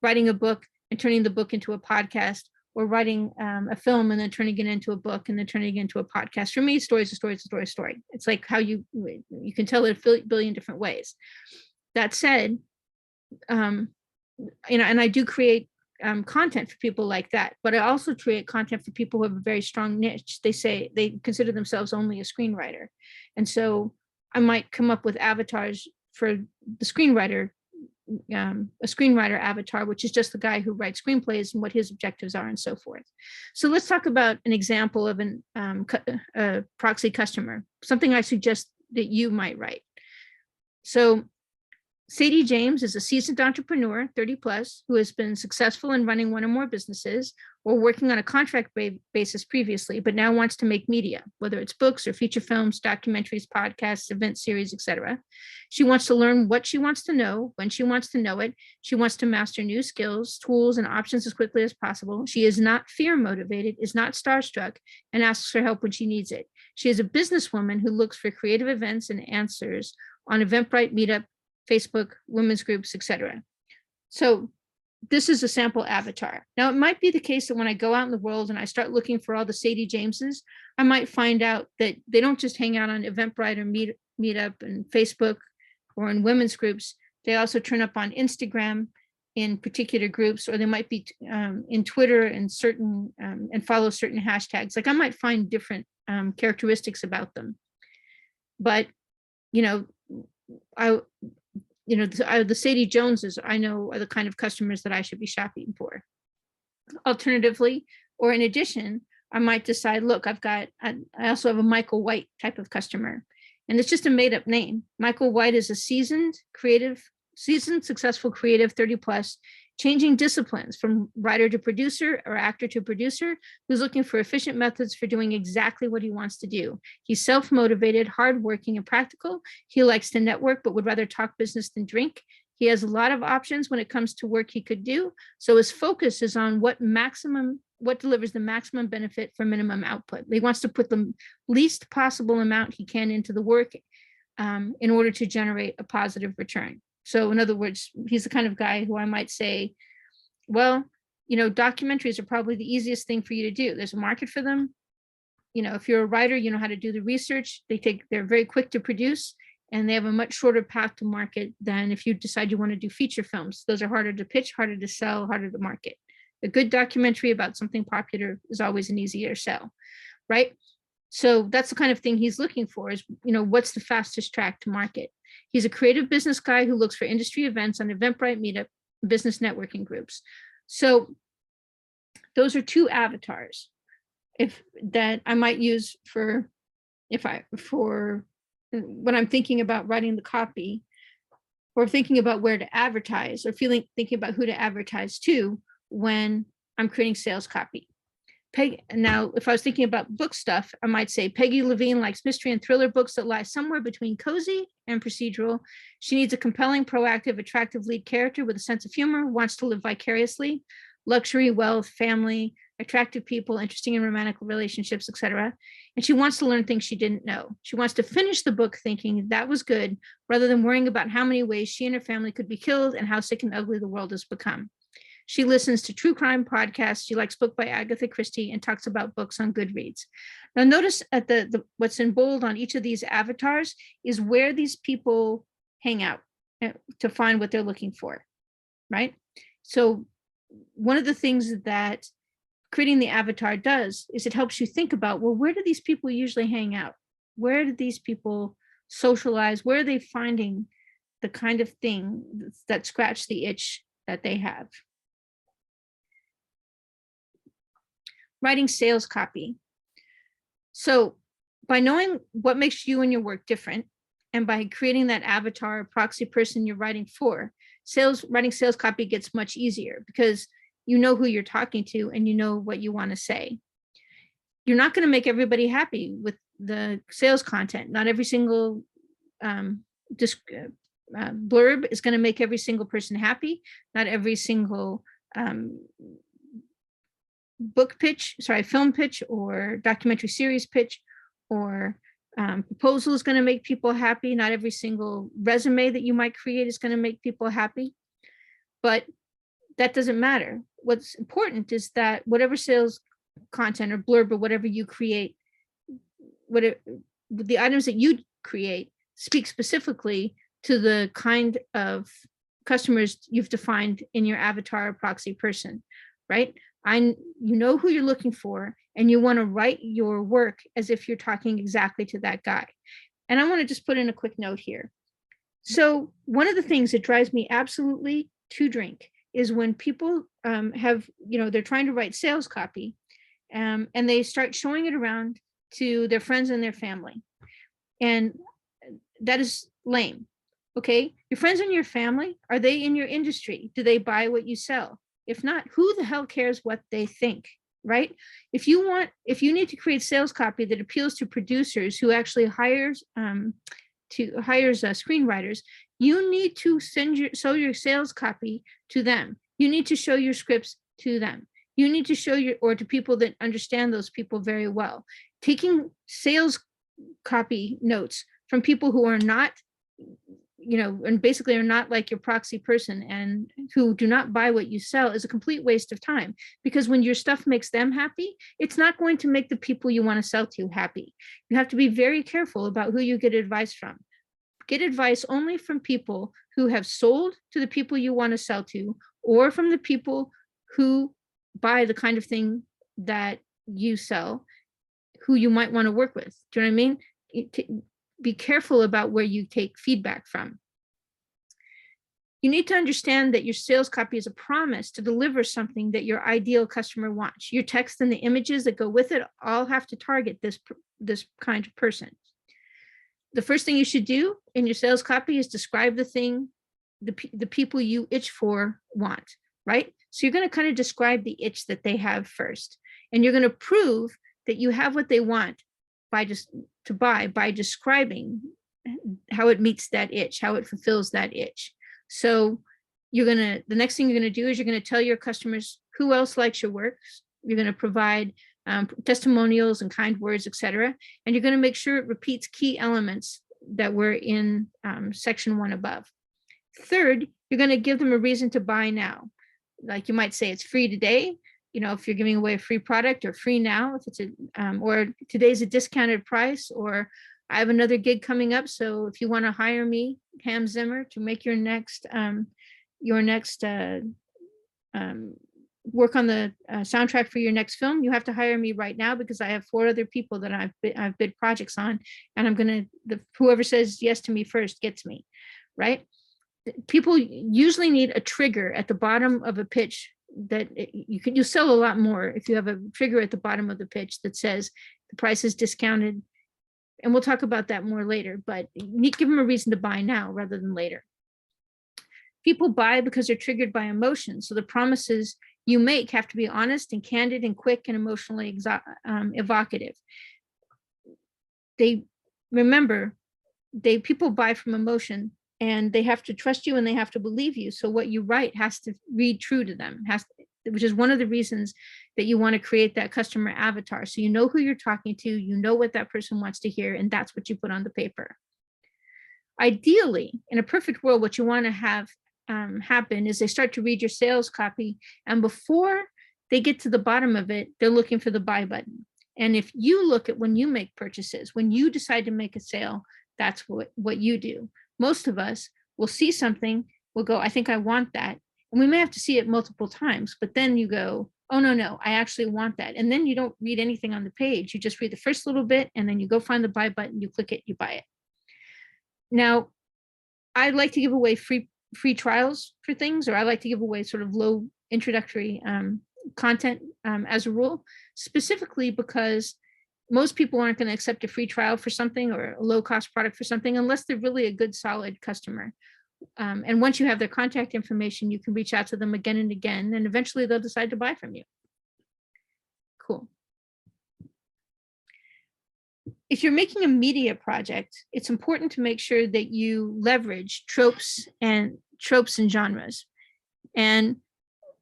writing a book and turning the book into a podcast, or writing a film and then turning it into a book and then turning it into a podcast. For me, story is a story, is a story, is a story. It's like how you can tell it a billion different ways. That said, and I do create content for people like that, but I also create content for people who have a very strong niche. They consider themselves only a screenwriter. And so I might come up with avatars for the screenwriter, a screenwriter avatar, which is just the guy who writes screenplays and what his objectives are and so forth. So let's talk about an example of a proxy customer, something I suggest that you might write. So Sadie James is a seasoned entrepreneur, 30 plus, who has been successful in running one or more businesses or working on a contract basis previously, but now wants to make media, whether it's books or feature films, documentaries, podcasts, event series, etc. She wants to learn what she wants to know, when she wants to know it. She wants to master new skills, tools, and options as quickly as possible. She is not fear motivated, is not starstruck, and asks for help when she needs it. She is a businesswoman who looks for creative events and answers on Eventbrite, Meetup, Facebook, women's groups, etc. So this is a sample avatar. Now, it might be the case that when I go out in the world and I start looking for all the Sadie Jameses, I might find out that they don't just hang out on Eventbrite or Meetup and Facebook or in women's groups. They also turn up on Instagram in particular groups, or they might be in Twitter and and follow certain hashtags. Like I might find different characteristics about them. But, the Sadie Joneses, I know, are the kind of customers that I should be shopping for. Alternatively, or in addition, I might decide, look, I also have a Michael White type of customer, and it's just a made up name. Michael White is a seasoned, successful creative, 30 plus, changing disciplines from writer to producer or actor to producer, who's looking for efficient methods for doing exactly what he wants to do. He's self-motivated, hardworking, and practical. He likes to network, but would rather talk business than drink. He has a lot of options when it comes to work he could do. So his focus is on what delivers the maximum benefit for minimum output. He wants to put the least possible amount he can into the work in order to generate a positive return. So in other words, he's the kind of guy who I might say, well, documentaries are probably the easiest thing for you to do. There's a market for them. If you're a writer, you know how to do the research. They're very quick to produce, and they have a much shorter path to market than if you decide you want to do feature films. Those are harder to pitch, harder to sell, harder to market. A good documentary about something popular is always an easier sell, right? So that's the kind of thing he's looking for is, what's the fastest track to market? He's a creative business guy who looks for industry events on Eventbrite, Meetup, business networking groups. So those are two avatars that I might use for when I'm thinking about writing the copy, or thinking about where to advertise, or thinking about who to advertise to when I'm creating sales copy. Now, if I was thinking about book stuff, I might say Peggy Levine likes mystery and thriller books that lie somewhere between cozy and procedural. She needs a compelling, proactive, attractive lead character with a sense of humor, wants to live vicariously, luxury, wealth, family, attractive people, interesting in romantic relationships, etc. And she wants to learn things she didn't know. She wants to finish the book thinking that was good, rather than worrying about how many ways she and her family could be killed and how sick and ugly the world has become. She listens to true crime podcasts. She likes books by Agatha Christie and talks about books on Goodreads. Now, notice at what's in bold on each of these avatars is where these people hang out to find what they're looking for, right? So one of the things that creating the avatar does is it helps you think about, well, where do these people usually hang out? Where do these people socialize? Where are they finding the kind of thing that scratch the itch that they have? Writing sales copy. So by knowing what makes you and your work different, and by creating that avatar or proxy person you're writing for, writing sales copy gets much easier because you know who you're talking to and you know what you want to say. You're not going to make everybody happy with the sales content. Not every single blurb is going to make every single person happy. Not every single film pitch or documentary series pitch or Proposal is going to make people happy. Not every single resume that you might create is going to make people happy, but that doesn't matter. What's important is that whatever sales content or blurb or whatever you create, the items that you create speak specifically to the kind of customers you've defined in your avatar or proxy person, right? You know who you're looking for, and you want to write your work as if you're talking exactly to that guy. And I want to just put in a quick note here. So one of the things that drives me absolutely to drink is when people have, they're trying to write sales copy, and they start showing it around to their friends and their family. And that is lame. Okay, your friends and your family, are they in your industry? Do they buy what you sell? If not, who the hell cares what they think, right? If you need to create sales copy that appeals to producers who actually hires screenwriters, you need to show your sales copy to them. You need to show your scripts to them. You need to show to people that understand those people very well. Taking sales copy notes from people who are not, and basically are not like your proxy person and who do not buy what you sell is a complete waste of time, because when your stuff makes them happy, it's not going to make the people you want to sell to happy. You have to be very careful about who you get advice from. Get advice only from people who have sold to the people you want to sell to, or from the people who buy the kind of thing that you sell, who you might want to work with. Do you know what I mean? Be careful about where you take feedback from. You need to understand that your sales copy is a promise to deliver something that your ideal customer wants. Your text and the images that go with it all have to target this kind of person. The first thing you should do in your sales copy is describe the thing the people you itch for want, right? So you're going to kind of describe the itch that they have first, and you're going to prove that you have what they want by describing how it meets that itch, how it fulfills that itch. So the next thing you're going to do is you're going to tell your customers who else likes your work. You're going to provide testimonials and kind words, etc. And you're going to make sure it repeats key elements that were in section 1 above. Third, you're going to give them a reason to buy now. Like you might say it's free today, if you're giving away a free product, or free now if it's or today's a discounted price, or I have another gig coming up, so if you want to hire me, Hans Zimmer, to make your next work on the soundtrack for your next film, you have to hire me right now because I have 4 other people that I've bid projects on, and whoever says yes to me first gets me, right? People usually need a trigger at the bottom of a pitch that you sell a lot more if you have a trigger at the bottom of the pitch that says the price is discounted. And we'll talk about that more later, but you need to give them a reason to buy now rather than later. People buy because they're triggered by emotion. So the promises you make have to be honest and candid and quick and emotionally evocative. People buy from emotion, and they have to trust you and they have to believe you. So what you write has to read true to them, which is one of the reasons that you want to create that customer avatar. So you know who you're talking to, you know what that person wants to hear, and that's what you put on the paper. Ideally, in a perfect world, what you want to have happen is they start to read your sales copy, and before they get to the bottom of it, they're looking for the buy button. And if you look at when you make purchases, when you decide to make a sale, that's what you do. Most of us will see something, we'll go, I think I want that. And we may have to see it multiple times, but then you go, oh, no, I actually want that. And then you don't read anything on the page. You just read the first little bit, and then you go find the buy button, you click it, you buy it. Now, I like to give away free trials for things, or I like to give away sort of low introductory content as a rule, specifically because most people aren't going to accept a free trial for something or a low cost product for something unless they're really a good, solid customer. And once you have their contact information, you can reach out to them again and again, and eventually they'll decide to buy from you. Cool. If you're making a media project, it's important to make sure that you leverage tropes and genres. And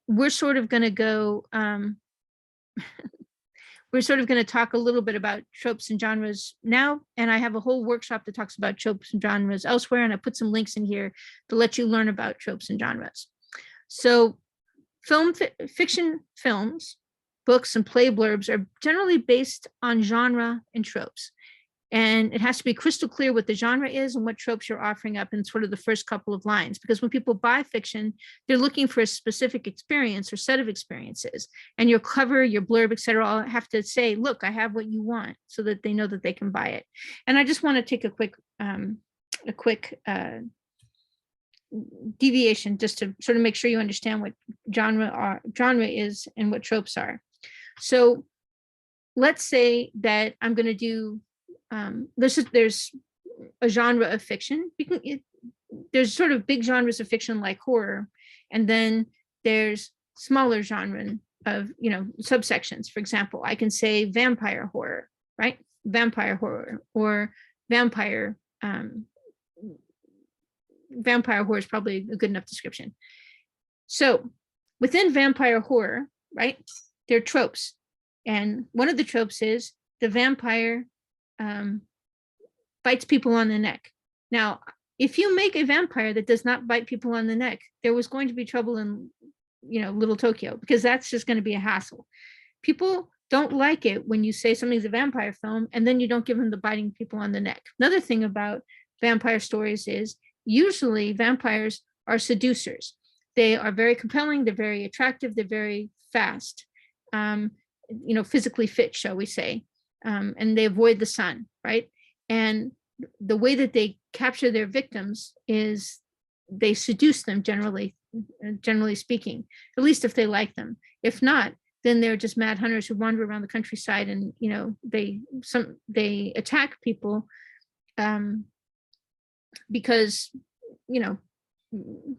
we're sort of going to go, we're sort of going to talk a little bit about tropes and genres now. And I have a whole workshop that talks about tropes and genres elsewhere. And I put some links in here to let you learn about tropes and genres. So fiction films, books, and play blurbs are generally based on genre and tropes. And it has to be crystal clear what the genre is and what tropes you're offering up in sort of the first couple of lines. Because when people buy fiction, they're looking for a specific experience or set of experiences. And your cover, your blurb, et cetera, all have to say, look, I have what you want, so that they know that they can buy it. And I just want to take a quick deviation just to sort of make sure you understand what genre is and what tropes are. So let's say that I'm going to do, there's a genre of fiction. There's sort of big genres of fiction like horror, and then there's smaller genre of, subsections. For example, I can say vampire horror, right? Vampire horror, or vampire horror is probably a good enough description. So within vampire horror, right, there are tropes. And one of the tropes is the vampire bites people on the neck. Now, if you make a vampire that does not bite people on the neck, there was going to be trouble in, Little Tokyo, because that's just going to be a hassle. People don't like it when you say something's a vampire film and then you don't give them the biting people on the neck. Another thing about vampire stories is usually vampires are seducers. They are very compelling. They're very attractive. They're very fast, physically fit, shall we say. And they avoid the sun, right? And the way that they capture their victims is they seduce them, generally speaking, at least if they like them. If not, then they're just mad hunters who wander around the countryside and, they attack people because,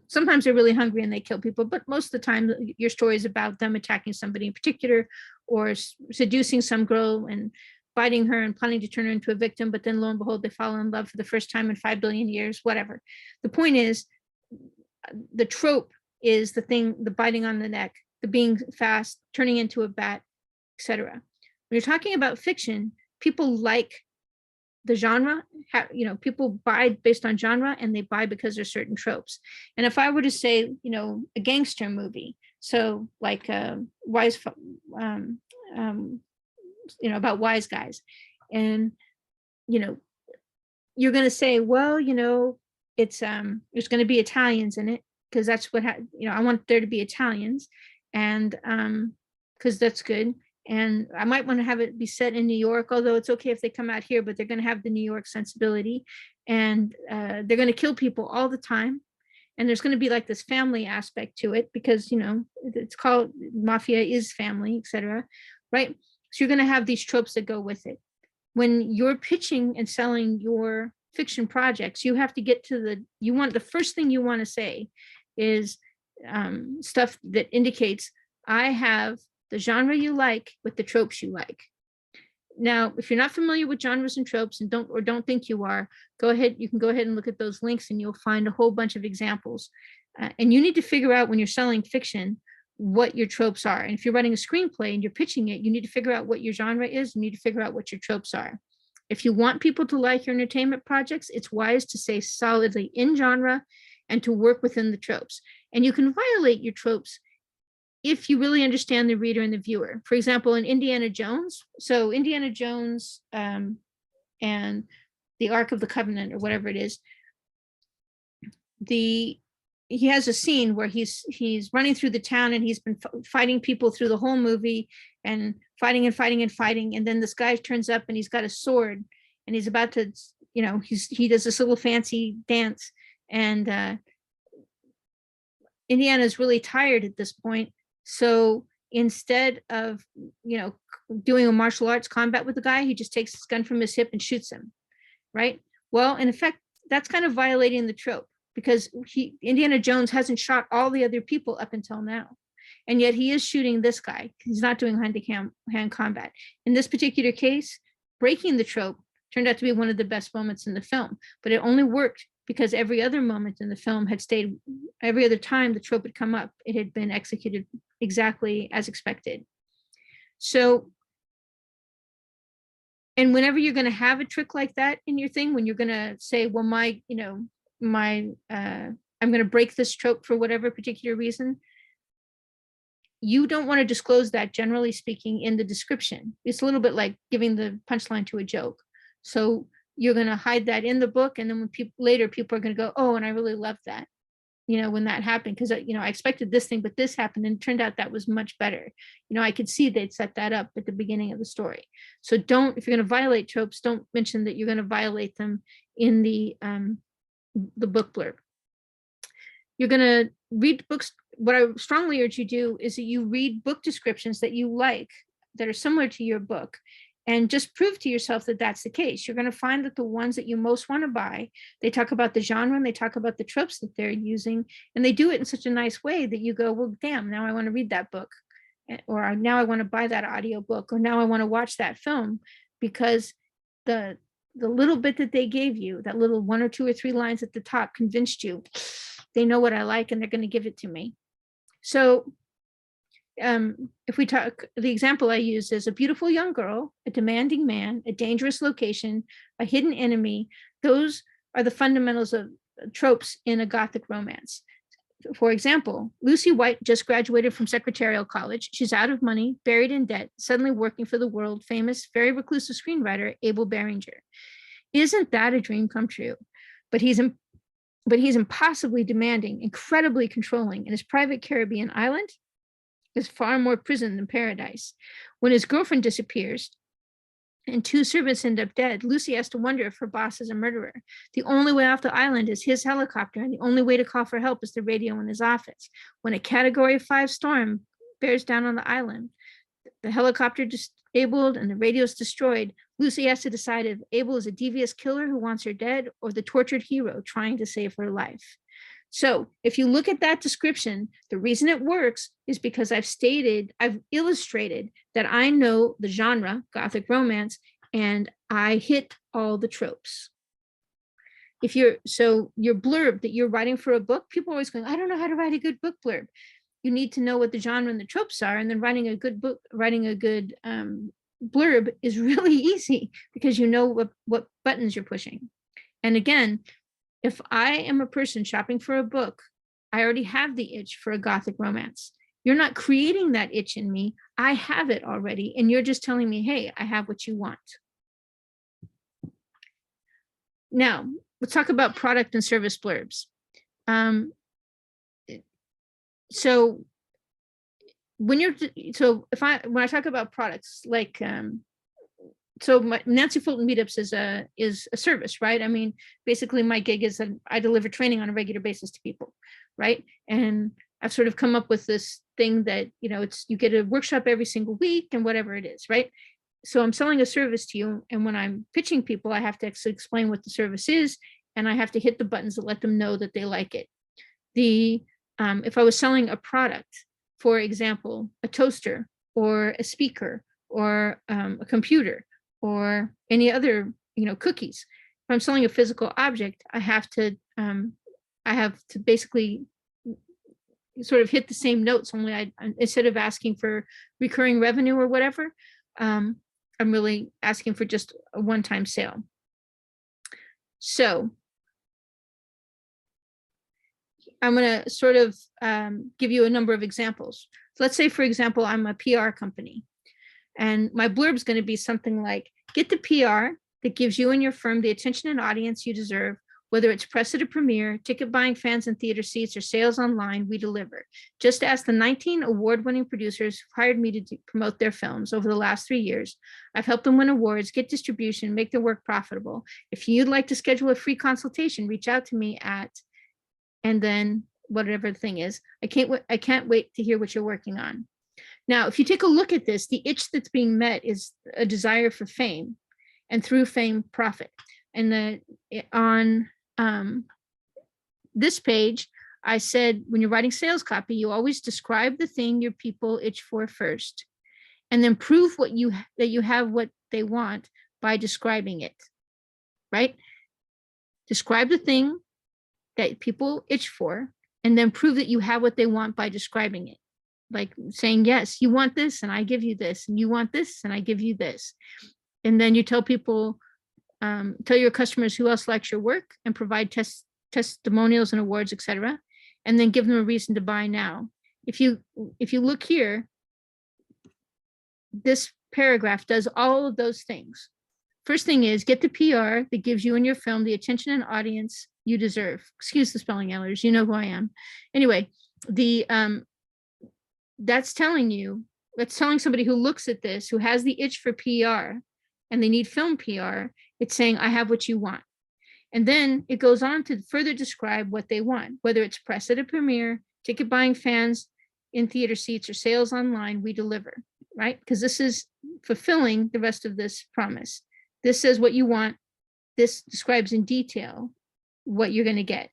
sometimes they're really hungry and they kill people, but most of the time your story is about them attacking somebody in particular, or seducing some girl and biting her and planning to turn her into a victim, but then lo and behold, they fall in love for the first time in 5 billion years, whatever. The point is, the trope is the thing, the biting on the neck, the being fast, turning into a bat, etc. When you're talking about fiction, people like the genre, people buy based on genre, and they buy because there's certain tropes. And if I were to say, a gangster movie, so like about wise guys, and you're going to say, well, it's there's going to be Italians in it, because that's what I want there to be Italians, and because that's good. And I might want to have it be set in New York, although it's okay if they come out here, but they're going to have the New York sensibility, and they're going to kill people all the time. And there's going to be like this family aspect to it, because, it's called mafia is family, etc. Right? So you're going to have these tropes that go with it. When you're pitching and selling your fiction projects, you have to get to the first thing you want to say is stuff that indicates, I have the genre you like with the tropes you like. Now, if you're not familiar with genres and tropes and don't think you are, you can go ahead and look at those links and you'll find a whole bunch of examples. And you need to figure out when you're selling fiction what your tropes are. And if you're writing a screenplay and you're pitching it, you need to figure out what your genre is. You need to figure out what your tropes are. If you want people to like your entertainment projects, it's wise to say solidly in genre and to work within the tropes. And you can violate your tropes if you really understand the reader and the viewer. For example, in Indiana Jones, so Indiana Jones and the Ark of the Covenant, or whatever it is, he has a scene where he's running through the town, and he's been fighting people through the whole movie, and fighting and fighting and fighting. And then this guy turns up and he's got a sword, and he's about to, he does this little fancy dance, and Indiana's really tired at this point. So instead of, doing a martial arts combat with the guy, he just takes his gun from his hip and shoots him, right? Well, in effect, that's kind of violating the trope, because Indiana Jones hasn't shot all the other people up until now. And yet he is shooting this guy. He's not doing hand-to-hand combat. In this particular case, breaking the trope turned out to be one of the best moments in the film, but it only worked because every other moment in the film every other time the trope had come up, it had been executed exactly as expected. So And whenever you're going to have a trick like that in your thing, when you're going to say, well, I'm going to break this trope for whatever particular reason, you don't want to disclose that, generally speaking, in the description. It's a little bit like giving the punchline to a joke. So you're going to hide that in the book. And then when people are going to go, oh, and I really love that, when that happened, because, I expected this thing, but this happened, and it turned out that was much better. I could see they'd set that up at the beginning of the story. So if you're going to violate tropes, don't mention that you're going to violate them in the book blurb. You're going to read books. What I strongly urge you do is that you read book descriptions that you like, that are similar to your book, and just prove to yourself that that's the case. You're going to find that the ones that you most want to buy, they talk about the genre and they talk about the tropes that they're using, and they do it in such a nice way that you go, well, damn, now I want to read that book, or now I want to buy that audio book, or now I want to watch that film, because the little bit that they gave you, that little 1 or 2 or 3 lines at the top, convinced you they know what I like and they're going to give it to me. So if we talk, the example I use is a beautiful young girl, a demanding man, a dangerous location, a hidden enemy. Those are the fundamentals of tropes in a Gothic romance. For example, Lucy White just graduated from Secretarial College. She's out of money, buried in debt, suddenly working for the world famous, very reclusive screenwriter, Abel Beringer. Isn't that a dream come true? But he's impossibly demanding, incredibly controlling, and his private Caribbean island is far more prison than paradise. When his girlfriend disappears and 2 servants end up dead, Lucy has to wonder if her boss is a murderer. The only way off the island is his helicopter, and the only way to call for help is the radio in his office. When a Category 5 storm bears down on the island, the helicopter disabled and the radio is destroyed, Lucy has to decide if Abel is a devious killer who wants her dead, or the tortured hero trying to save her life. So if you look at that description, the reason it works is because I've illustrated that I know the genre, Gothic romance, and I hit all the tropes. Your blurb that you're writing for a book, people are always going, I don't know how to write a good book blurb. You need to know what the genre and the tropes are, and then writing a good blurb is really easy, because you know what buttons you're pushing. And again, if I am a person shopping for a book, I already have the itch for a Gothic romance. You're not creating that itch in me. I have it already, and you're just telling me, hey, I have what you want. Now, let's talk about product and service blurbs. When I talk about products, like my Nancy Fulton Meetups is a service, right? I mean, basically my gig is that I deliver training on a regular basis to people, right? And I've sort of come up with this thing that, you get a workshop every single week and whatever it is, right? So I'm selling a service to you, and when I'm pitching people, I have to actually explain what the service is, and I have to hit the buttons that let them know that they like it. If I was selling a product, for example, a toaster or a speaker or a computer or any other, cookies. If I'm selling a physical object, I have to basically sort of hit the same notes, only instead of asking for recurring revenue or whatever, I'm really asking for just a one-time sale. So I'm going to sort of give you a number of examples. So let's say, for example, I'm a PR company, and my blurb is going to be something like, get the PR that gives you and your firm the attention and audience you deserve, whether it's press at a premiere, ticket buying fans in theater seats, or sales online, we deliver. Just ask the 19 award-winning producers who hired me to promote their films over the last 3 years. I've helped them win awards, get distribution, make their work profitable. If you'd like to schedule a free consultation, reach out to me at, and then whatever the thing is. I can't wait to hear what you're working on. Now, if you take a look at this, the itch that's being met is a desire for fame, and through fame, profit. And on this page, I said, when you're writing sales copy, you always describe the thing your people itch for first, and then prove that you have what they want by describing it, right? Describe the thing that people itch for, and then prove that you have what they want by describing it. Like saying, yes, you want this, and I give you this, and you want this, and I give you this. And then you tell people, tell your customers who else likes your work and provide testimonials and awards, etc. And then give them a reason to buy now. If you look here, this paragraph does all of those things. First thing is get the PR that gives you and your film the attention and audience you deserve. Excuse the spelling errors, you know who I am. Anyway, that's telling somebody who looks at this, who has the itch for PR and they need film PR, it's saying, I have what you want. And then it goes on to further describe what they want, whether it's press at a premiere, ticket buying fans in theater seats, or sales online, we deliver, right? Because this is fulfilling the rest of this promise. This says what you want. This describes in detail what you're going to get.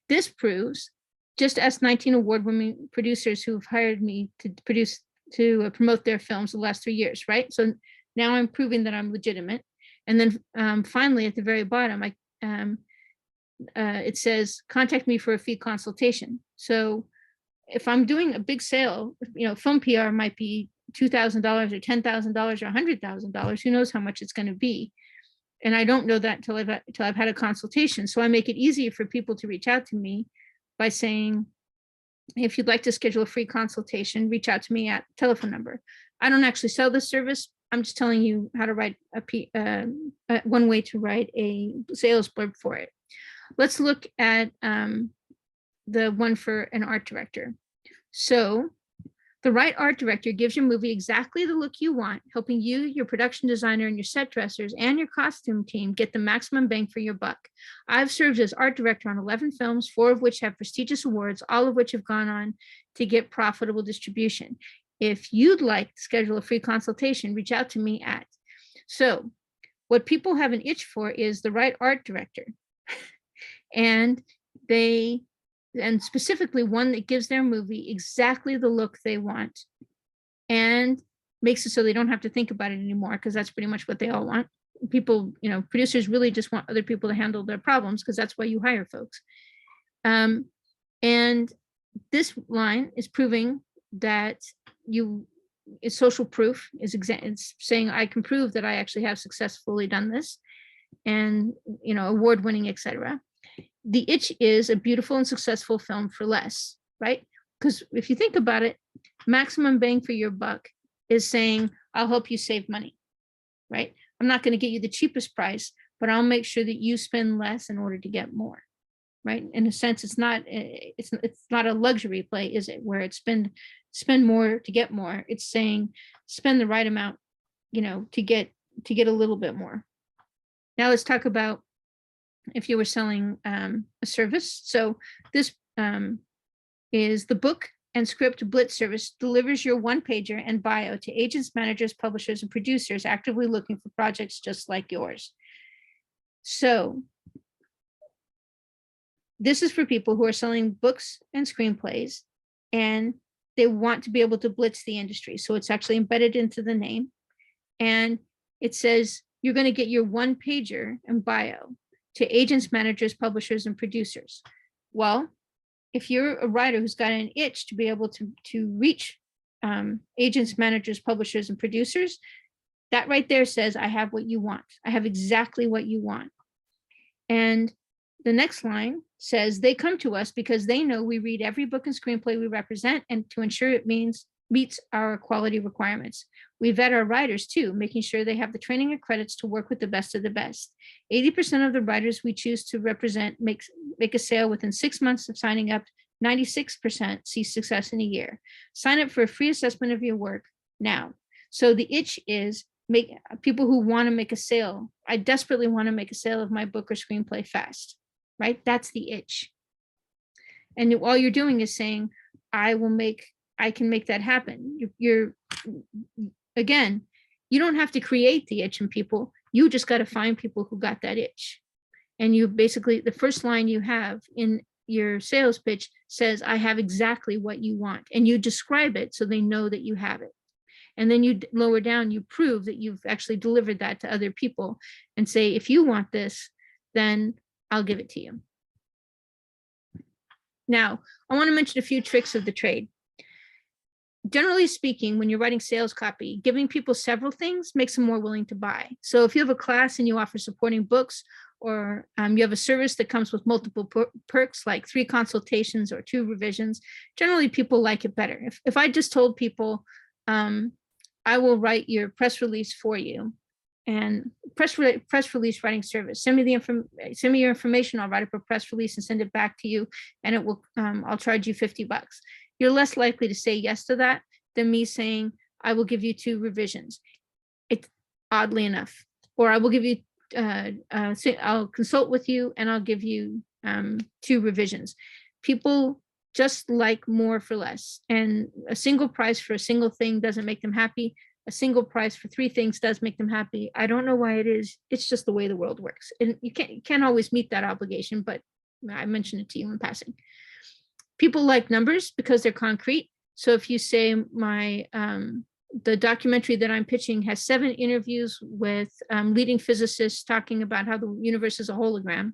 This proves, just ask 19 award-winning producers who've hired me to promote their films the last 3 years, right? So now I'm proving that I'm legitimate. And then finally, at the very bottom, it says, contact me for a fee consultation. So if I'm doing a big sale, film PR might be $2,000 or $10,000 or $100,000. Who knows how much it's going to be? And I don't know that till I've had a consultation. So I make it easier for people to reach out to me by saying, if you'd like to schedule a free consultation, reach out to me at telephone number. I don't actually sell this service. I'm just telling you how to write one way to write a sales blurb for it. Let's look at the one for an art director. So the right art director gives your movie exactly the look you want, helping you, your production designer, and your set dressers and your costume team get the maximum bang for your buck. I've served as art director on 11 films, 4 of which have prestigious awards, all of which have gone on to get profitable distribution. If you'd like to schedule a free consultation, reach out to me at. So what people have an itch for is the right art director. And specifically one that gives their movie exactly the look they want and makes it so they don't have to think about it anymore, because that's pretty much what they all want. People, producers really just want other people to handle their problems, because that's why you hire folks. And this line is proving that it's social proof, it's saying I can prove that I actually have successfully done this, and award-winning, etc. The itch is a beautiful and successful film for less, right? Because if you think about it, maximum bang for your buck is saying, I'll help you save money, right? I'm not going to get you the cheapest price, but I'll make sure that you spend less in order to get more, right? In a sense, it's not a luxury play, is it? Where it's spend more to get more. It's saying spend the right amount, to get a little bit more. Now let's talk about if you were selling a service. So this is the book and script blitz service, delivers your one-pager and bio to agents, managers, publishers, and producers actively looking for projects just like yours. So this is for people who are selling books and screenplays, and they want to be able to blitz the industry. So it's actually embedded into the name. And it says you're going to get your one-pager and bio to agents, managers, publishers, and producers. Well, if you're a writer who's got an itch to be able to reach agents, managers, publishers, and producers, that right there says, I have what you want. I have exactly what you want. And the next line says, they come to us because they know we read every book and screenplay we represent, and to ensure it meets our quality requirements. We vet our writers too, making sure they have the training and credits to work with the best of the best. 80% of the writers we choose to represent make a sale within 6 months of signing up. 96% see success in a year. Sign up for a free assessment of your work now. So the itch is people who want to make a sale. I desperately want to make a sale of my book or screenplay fast, right? That's the itch. And all you're doing is saying, I can make that happen. Again, you don't have to create the itch in people. You just got to find people who got that itch. And you basically, the first line you have in your sales pitch says, I have exactly what you want. And you describe it so they know that you have it. And then you lower down, you prove that you've actually delivered that to other people and say, if you want this, then I'll give it to you. Now, I want to mention a few tricks of the trade. generally speaking, when you're writing sales copy, giving people several things makes them more willing to buy. So if you have a class and you offer supporting books, or you have a service that comes with multiple perks like 3 consultations or 2 revisions, generally people like it better. If I just told people, I will write your press release for you, and press release writing service, send me your information, I'll write up a press release and send it back to you, and it will I'll charge you $50. You're less likely to say yes to that than me saying, I will give you 2 revisions. It's oddly enough, or I will give you I'll consult with you and I'll give you 2 revisions. People just like more for less, and a single price for a single thing doesn't make them happy. A single price for 3 things does make them happy. I don't know why it is. It's just the way the world works, and you can't always meet that obligation, but I mentioned it to you in passing. People like numbers because they're concrete. So if you say the documentary that I'm pitching has 7 interviews with leading physicists talking about how the universe is a hologram,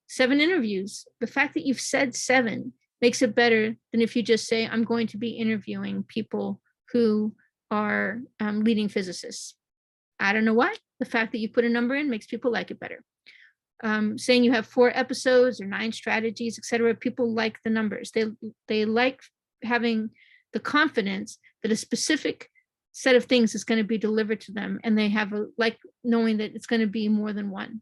7 interviews. The fact that you've said 7 makes it better than if you just say, I'm going to be interviewing people who are leading physicists. I don't know why. The fact that you put a number in makes people like it better. Saying you have 4 episodes or 9 strategies, etc. People like the numbers. They like having the confidence that a specific set of things is going to be delivered to them, and they have like knowing that it's going to be more than one.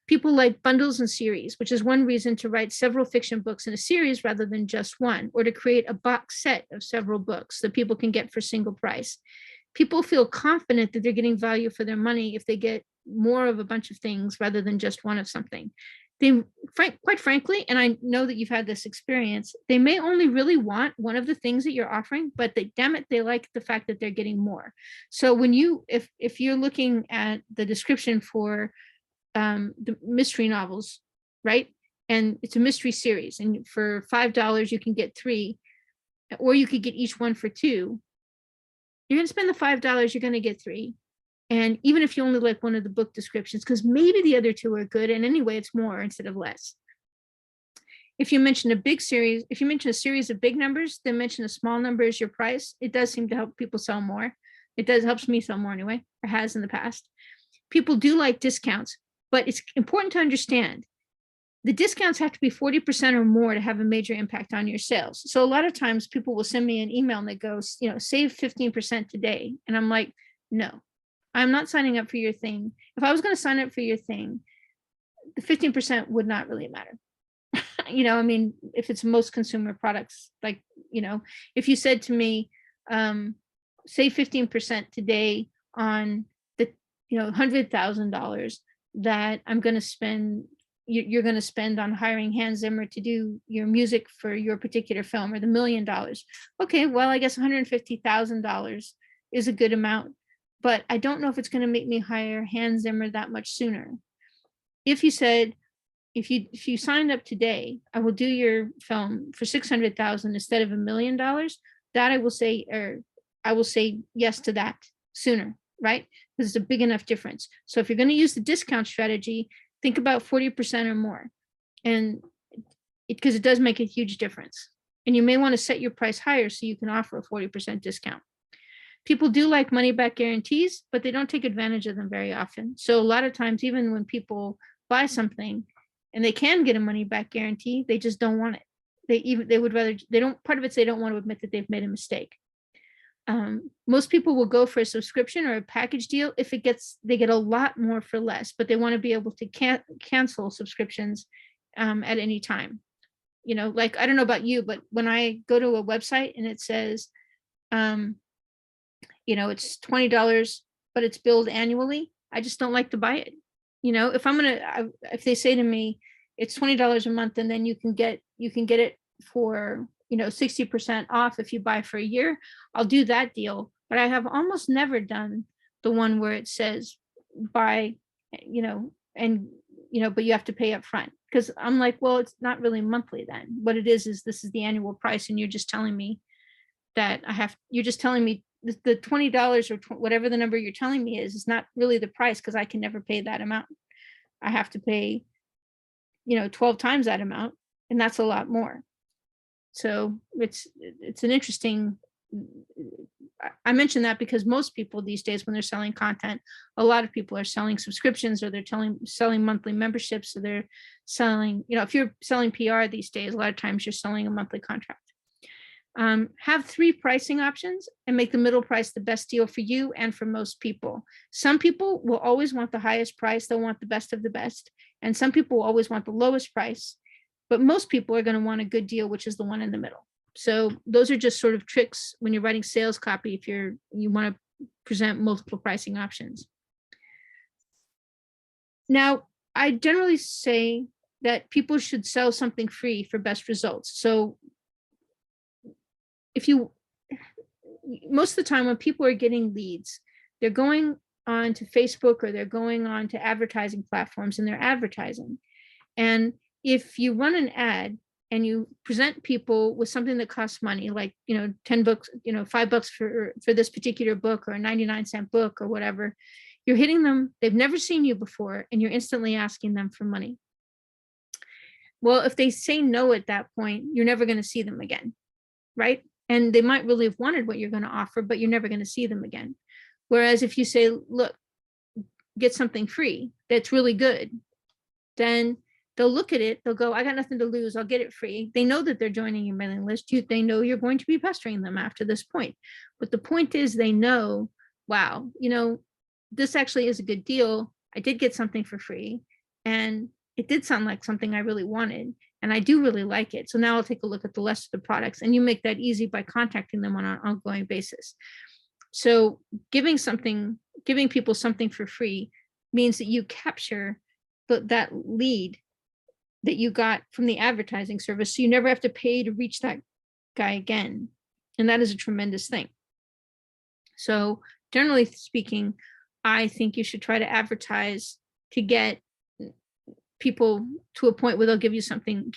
People like bundles and series, which is one reason to write several fiction books in a series rather than just one, or to create a box set of several books that people can get for single price. People feel confident that they're getting value for their money if they get more of a bunch of things rather than just one of something. They, quite frankly, and I know that you've had this experience, they may only really want one of the things that you're offering, but damn it, they like the fact that they're getting more. So when if you're looking at the description for the mystery novels, right? And it's a mystery series, and for $5 you can get 3, or you could get each one for 2. You're going to spend the $5, you're going to get 3. And even if you only like one of the book descriptions, because maybe the other 2 are good, and anyway, it's more instead of less. If you mention a big series, if you mention a series of big numbers, then mention a small number as your price. It does seem to help people sell more. It helps me sell more anyway, or has in the past. People do like discounts, but it's important to understand the discounts have to be 40% or more to have a major impact on your sales. So a lot of times people will send me an email and they go, save 15% today. And I'm like, no, I'm not signing up for your thing. If I was going to sign up for your thing, the 15% would not really matter. I mean, if it's most consumer products, like, if you said to me, save 15% today on the, $100,000 that I'm going to spend, you're going to spend on hiring Hans Zimmer to do your music for your particular film, or the $1 million. Okay, well, I guess $150,000 is a good amount, but I don't know if it's going to make me hire Hans Zimmer that much sooner. If you said, if you signed up today, I will do your film for $600,000 instead of $1 million, that I will say yes to that sooner, right? Because it's a big enough difference. So if you're going to use the discount strategy, think about 40% or more, and because it does make a huge difference. And you may want to set your price higher so you can offer a 40% discount. People do like money back guarantees, but they don't take advantage of them very often. So a lot of times, even when people buy something and they can get a money back guarantee, they just don't want it. They would rather, part of it's they don't want to admit that they've made a mistake. Most people will go for a subscription or a package deal if they get a lot more for less, but they want to be able to cancel subscriptions at any time. Like, I don't know about you, but when I go to a website and it says, it's $20, but it's billed annually, I just don't like to buy it. If they say to me, it's $20 a month, and then you can get it for 60% off if you buy for a year, I'll do that deal. But I have almost never done the one where it says buy, but you have to pay up front, because I'm like, well, it's not really monthly then. What it is this is the annual price, and you're just telling me that you're just telling me the $20 or whatever the number you're telling me is not really the price, because I can never pay that amount. I have to pay 12 times that amount, and that's a lot more. So it's an interesting I mention that because most people these days, when they're selling content, a lot of people are selling subscriptions, or they're selling monthly memberships. So they're selling, if you're selling PR these days, a lot of times you're selling a monthly contract. Have 3 pricing options and make the middle price the best deal for you and for most people. Some people will always want the highest price. They'll want the best of the best. And some people will always want the lowest price. But most people are going to want a good deal, which is the one in the middle. So those are just sort of tricks when you're writing sales copy if you want to present multiple pricing options. Now, I generally say that people should sell something free for best results. So most of the time when people are getting leads, they're going on to Facebook or they're going on to advertising platforms and they're advertising. And if you run an ad and you present people with something that costs money, like, 10 books, $5 for this particular book, or a 99-cent book or whatever, you're hitting them. They've never seen you before, and you're instantly asking them for money. Well, if they say no at that point, you're never going to see them again, right? And they might really have wanted what you're going to offer, but you're never going to see them again. Whereas if you say, look, get something free that's really good, then they'll look at it, they'll go, I got nothing to lose, I'll get it free. They know that they're joining your mailing list. They know you're going to be pestering them after this point. But the point is, they know, wow, this actually is a good deal. I did get something for free, and it did sound like something I really wanted, and I do really like it. So now I'll take a look at the rest of the products, and you make that easy by contacting them on an ongoing basis. So giving people something for free means that you capture that lead that you got from the advertising service. So you never have to pay to reach that guy again. And that is a tremendous thing. So generally speaking, I think you should try to advertise to get people to a point where they'll give you something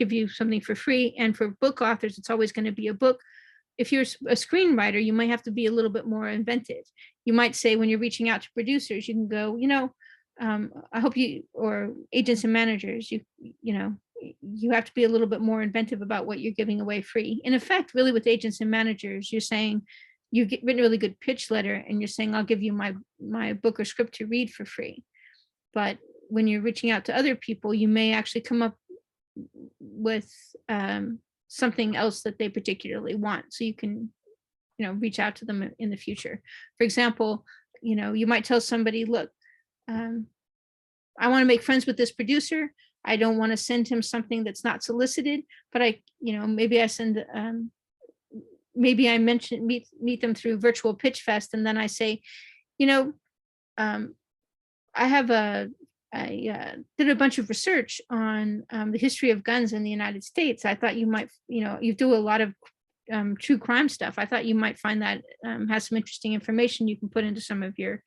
for free. And for book authors, it's always going to be a book. If you're a screenwriter, you might have to be a little bit more inventive. You might say, when you're reaching out to producers, you can go, I hope or agents and managers, you have to be a little bit more inventive about what you're giving away free. In effect, really, with agents and managers, you're saying, you get written a really good pitch letter and you're saying, I'll give you my book or script to read for free. But when you're reaching out to other people, you may actually come up with something else that they particularly want. So you can, reach out to them in the future. For example, you might tell somebody, look, I want to make friends with this producer. I don't want to send him something that's not solicited, but maybe I send, maybe I mention meet them through Virtual Pitch Fest, and then I say, I have I did a bunch of research on the history of guns in the United States. I thought you might, you do a lot of true crime stuff. I thought you might find that has some interesting information you can put into some of your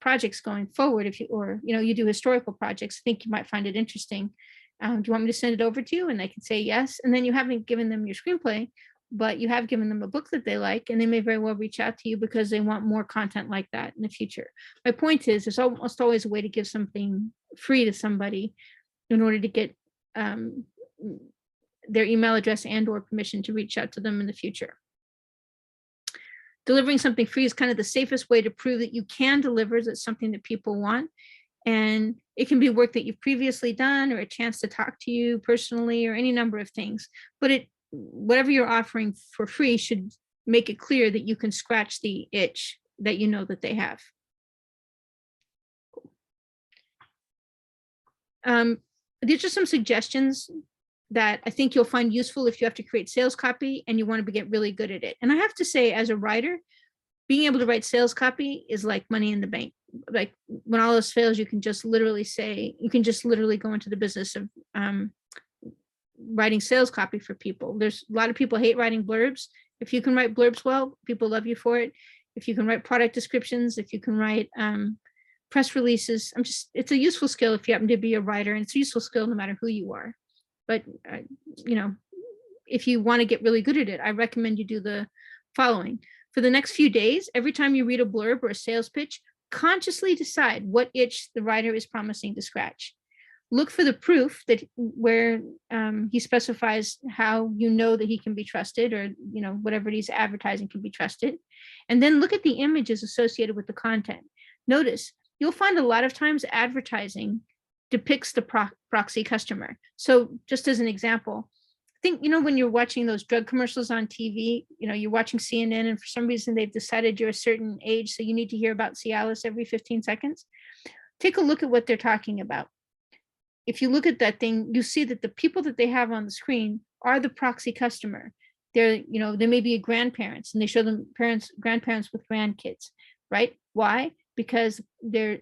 projects going forward. If you do historical projects, I think you might find it interesting. Do you want me to send it over to you? And they can say yes. And then you haven't given them your screenplay, but you have given them a book that they like, and they may very well reach out to you because they want more content like that in the future. My point is, there's almost always a way to give something free to somebody in order to get their email address and or permission to reach out to them in the future. Delivering something free is kind of the safest way to prove that you can deliver, that something that people want. And it can be work that you've previously done, or a chance to talk to you personally, or any number of things. But whatever you're offering for free should make it clear that you can scratch the itch that you know that they have. These are some suggestions that I think you'll find useful if you have to create sales copy and you want to get really good at it. And I have to say, as a writer, being able to write sales copy is like money in the bank. Like, when all else fails, you can just literally go into the business of writing sales copy for people. There's a lot of people hate writing blurbs. If you can write blurbs well, people love you for it. If you can write product descriptions, if you can write press releases, it's a useful skill if you happen to be a writer, and it's a useful skill no matter who you are. But, if you want to get really good at it, I recommend you do the following. For the next few days, every time you read a blurb or a sales pitch, consciously decide what itch the writer is promising to scratch. look for the proof that where he specifies how you know that he can be trusted, or whatever he's advertising can be trusted. And then look at the images associated with the content. Notice you'll find a lot of times advertising depicts the proxy customer. So just as an example, I think, when you're watching those drug commercials on TV, you're watching CNN, and for some reason they've decided you're a certain age, so you need to hear about Cialis every 15 seconds. Take a look at what they're talking about. If you look at that thing, you see that the people that they have on the screen are the proxy customer. They may be grandparents, and they show them grandparents with grandkids, right? Why? Because they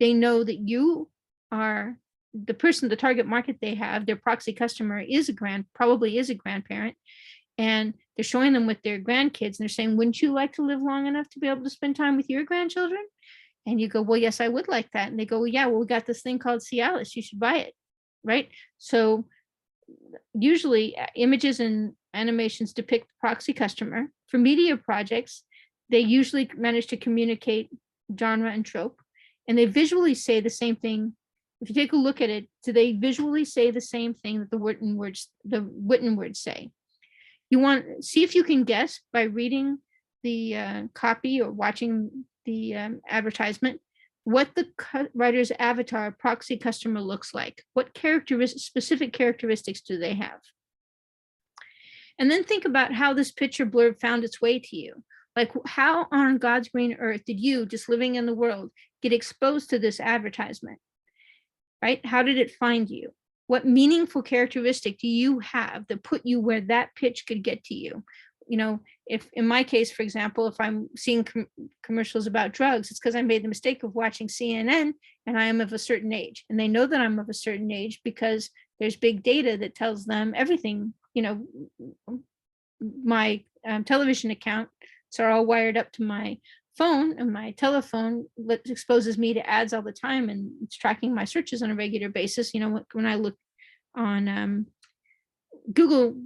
know that you are the person, the target market they have. Their proxy customer is probably a grandparent, and they're showing them with their grandkids, and they're saying, wouldn't you like to live long enough to be able to spend time with your grandchildren? And you go, well, yes, I would like that. And they go, well, yeah, well, we got this thing called Cialis. You should buy it, right? So usually images and animations depict the proxy customer. For media projects, they usually manage to communicate genre and trope, and they visually say the same thing. If you take a look at it, do they visually say the same thing that the written words say? You want see if you can guess by reading the copy or watching the advertisement what the writer's avatar proxy customer looks like. What specific characteristics do they have? And then think about how this picture blurb found its way to you. Like, how on God's green earth did you, just living in the world, get exposed to this advertisement, right? How did it find you? What meaningful characteristic do you have that put you where that pitch could get to you? If in my case, for example, if I'm seeing commercials about drugs, it's because I made the mistake of watching CNN, and I am of a certain age, and they know that I'm of a certain age because there's big data that tells them everything. My television accounts are all wired up to my phone, and my telephone exposes me to ads all the time, and it's tracking my searches on a regular basis. When I look on Google,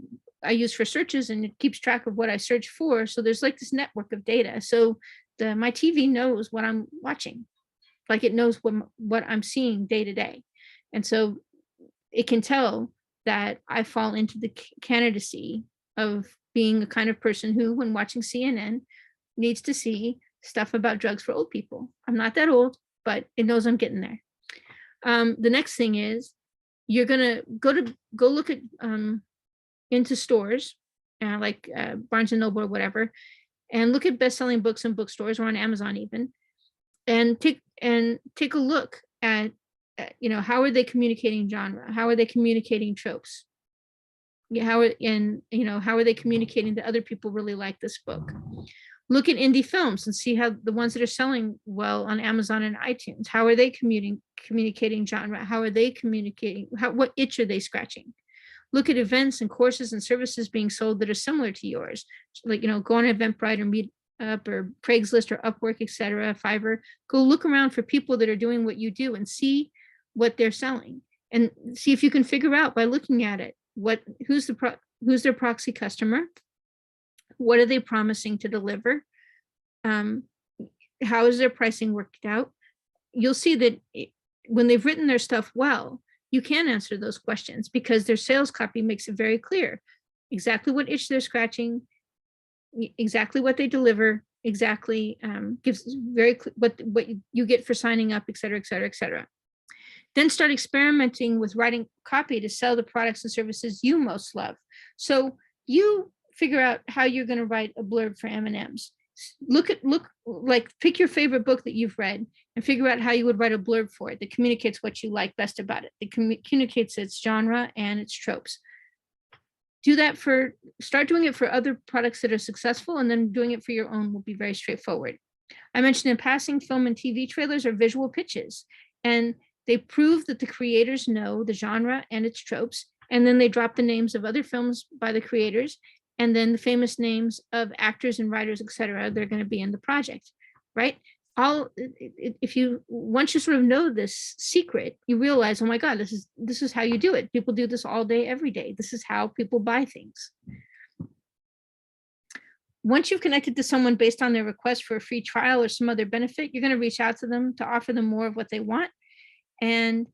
I use for searches, and it keeps track of what I search for. So there's like this network of data. So my TV knows what I'm watching, like it knows what I'm seeing day to day. And so it can tell that I fall into the candidacy of being the kind of person who, when watching CNN, needs to see stuff about drugs for old people. I'm not that old, but it knows I'm getting there. The next thing is you're gonna go look at into stores, like Barnes and Noble or whatever, and look at best-selling books in bookstores or on Amazon even, and take a look at how are they communicating genre? How are they communicating tropes? How are they communicating that other people really like this book? Look at indie films and see how the ones that are selling well on Amazon and iTunes, how are they communicating genre? How are they communicating? What itch are they scratching? Look at events and courses and services being sold that are similar to yours. Like, go on Eventbrite or Meetup or Craigslist or Upwork, etc., Fiverr. Go look around for people that are doing what you do and see what they're selling, and see if you can figure out by looking at it who's their proxy customer, what are they promising to deliver, how is their pricing worked out. You'll see that when they've written their stuff well, you can answer those questions because their sales copy makes it very clear exactly what itch they're scratching, exactly what they deliver, exactly gives very clear what you get for signing up, et cetera, et cetera, et cetera. Then start experimenting with writing copy to sell the products and services you most love. So you figure out how you're going to write a blurb for M&Ms. Pick your favorite book that you've read and figure out how you would write a blurb for it that communicates what you like best about it. It communicates its genre and its tropes. Start doing it for other products that are successful, and then doing it for your own will be very straightforward. I mentioned in passing, film and TV trailers are visual pitches, and they prove that the creators know the genre and its tropes, and then they drop the names of other films by the creators, and then the famous names of actors and writers, et cetera, they're going to be in the project, right? Once you sort of know this secret, you realize, oh my God, this is how you do it. People do this all day, every day. This is how people buy things. Once you've connected to someone based on their request for a free trial or some other benefit, you're going to reach out to them to offer them more of what they want. And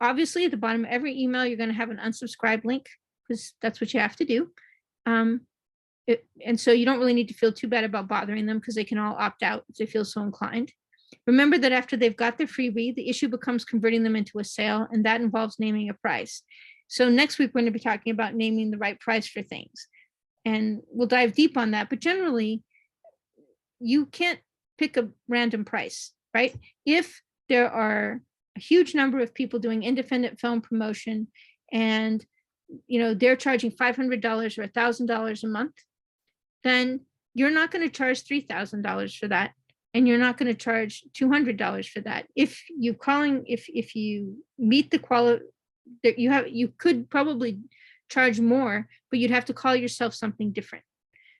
obviously at the bottom of every email, you're going to have an unsubscribe link because that's what you have to do. And so you don't really need to feel too bad about bothering them because they can all opt out if they feel so inclined. Remember that after they've got their freebie, the issue becomes converting them into a sale, and that involves naming a price. So next week, we're going to be talking about naming the right price for things. And we'll dive deep on that. But generally, you can't pick a random price, right? If there are a huge number of people doing independent film promotion and they're charging $500 or $1,000 a month, then you're not going to charge $3,000 for that. And you're not going to charge $200 for that. If you meet the quality that you could probably charge more, but you'd have to call yourself something different.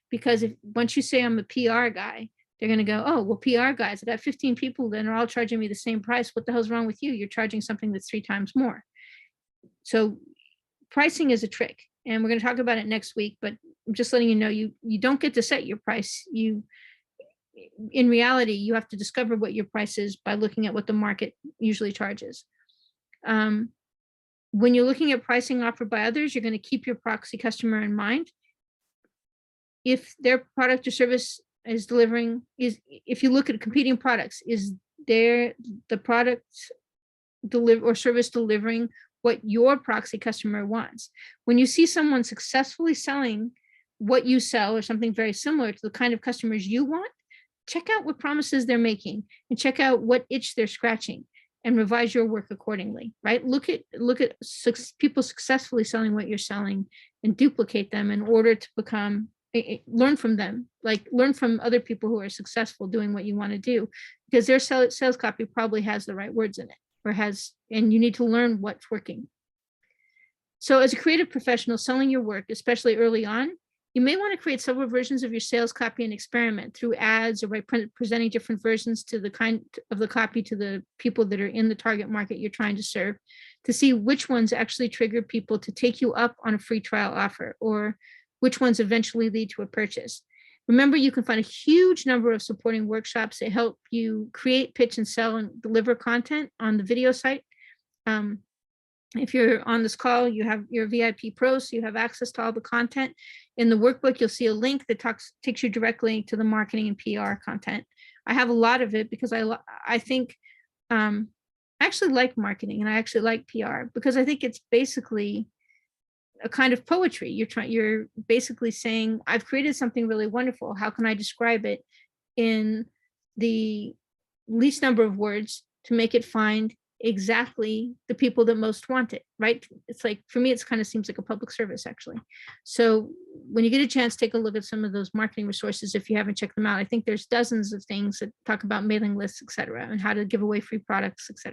Because once you say I'm a PR guy, they're going to go, oh, well, PR guys, I got 15 people that are all charging me the same price. What the hell's wrong with you? You're charging something that's 3 times more. So pricing is a trick. And we're going to talk about it next week, but I'm just letting you know, you don't get to set your price. In reality, you have to discover what your price is by looking at what the market usually charges. When you're looking at pricing offered by others, you're going to keep your proxy customer in mind. If their product or service is delivering, if you look at competing products, is the product or service delivering what your proxy customer wants? When you see someone successfully selling what you sell or something very similar to the kind of customers you want, check out what promises they're making and check out what itch they're scratching and revise your work accordingly, right? Look at people successfully selling what you're selling and duplicate them in order to learn from them, like learn from other people who are successful doing what you want to do, because their sales copy probably has the right words in it and you need to learn what's working. So as a creative professional selling your work, especially early on, you may want to create several versions of your sales copy and experiment through ads or by presenting different versions to the kind of the copy to the people that are in the target market you're trying to serve, to see which ones actually trigger people to take you up on a free trial offer or which ones eventually lead to a purchase. Remember, you can find a huge number of supporting workshops that help you create, pitch, and sell and deliver content on the video site. If you're on this call, you have your VIP Pro, so you have access to all the content. In the workbook, you'll see a link that takes you directly to the marketing and PR content. I have a lot of it because I think I actually like marketing and I actually like PR because I think it's basically a kind of poetry. You're basically saying, I've created something really wonderful. How can I describe it in the least number of words to make it find exactly the people that most want it, right? It's like, for me, it kind of seems like a public service, actually. So when you get a chance, take a look at some of those marketing resources if you haven't checked them out. I think there's dozens of things that talk about mailing lists, et cetera, and how to give away free products, et cetera.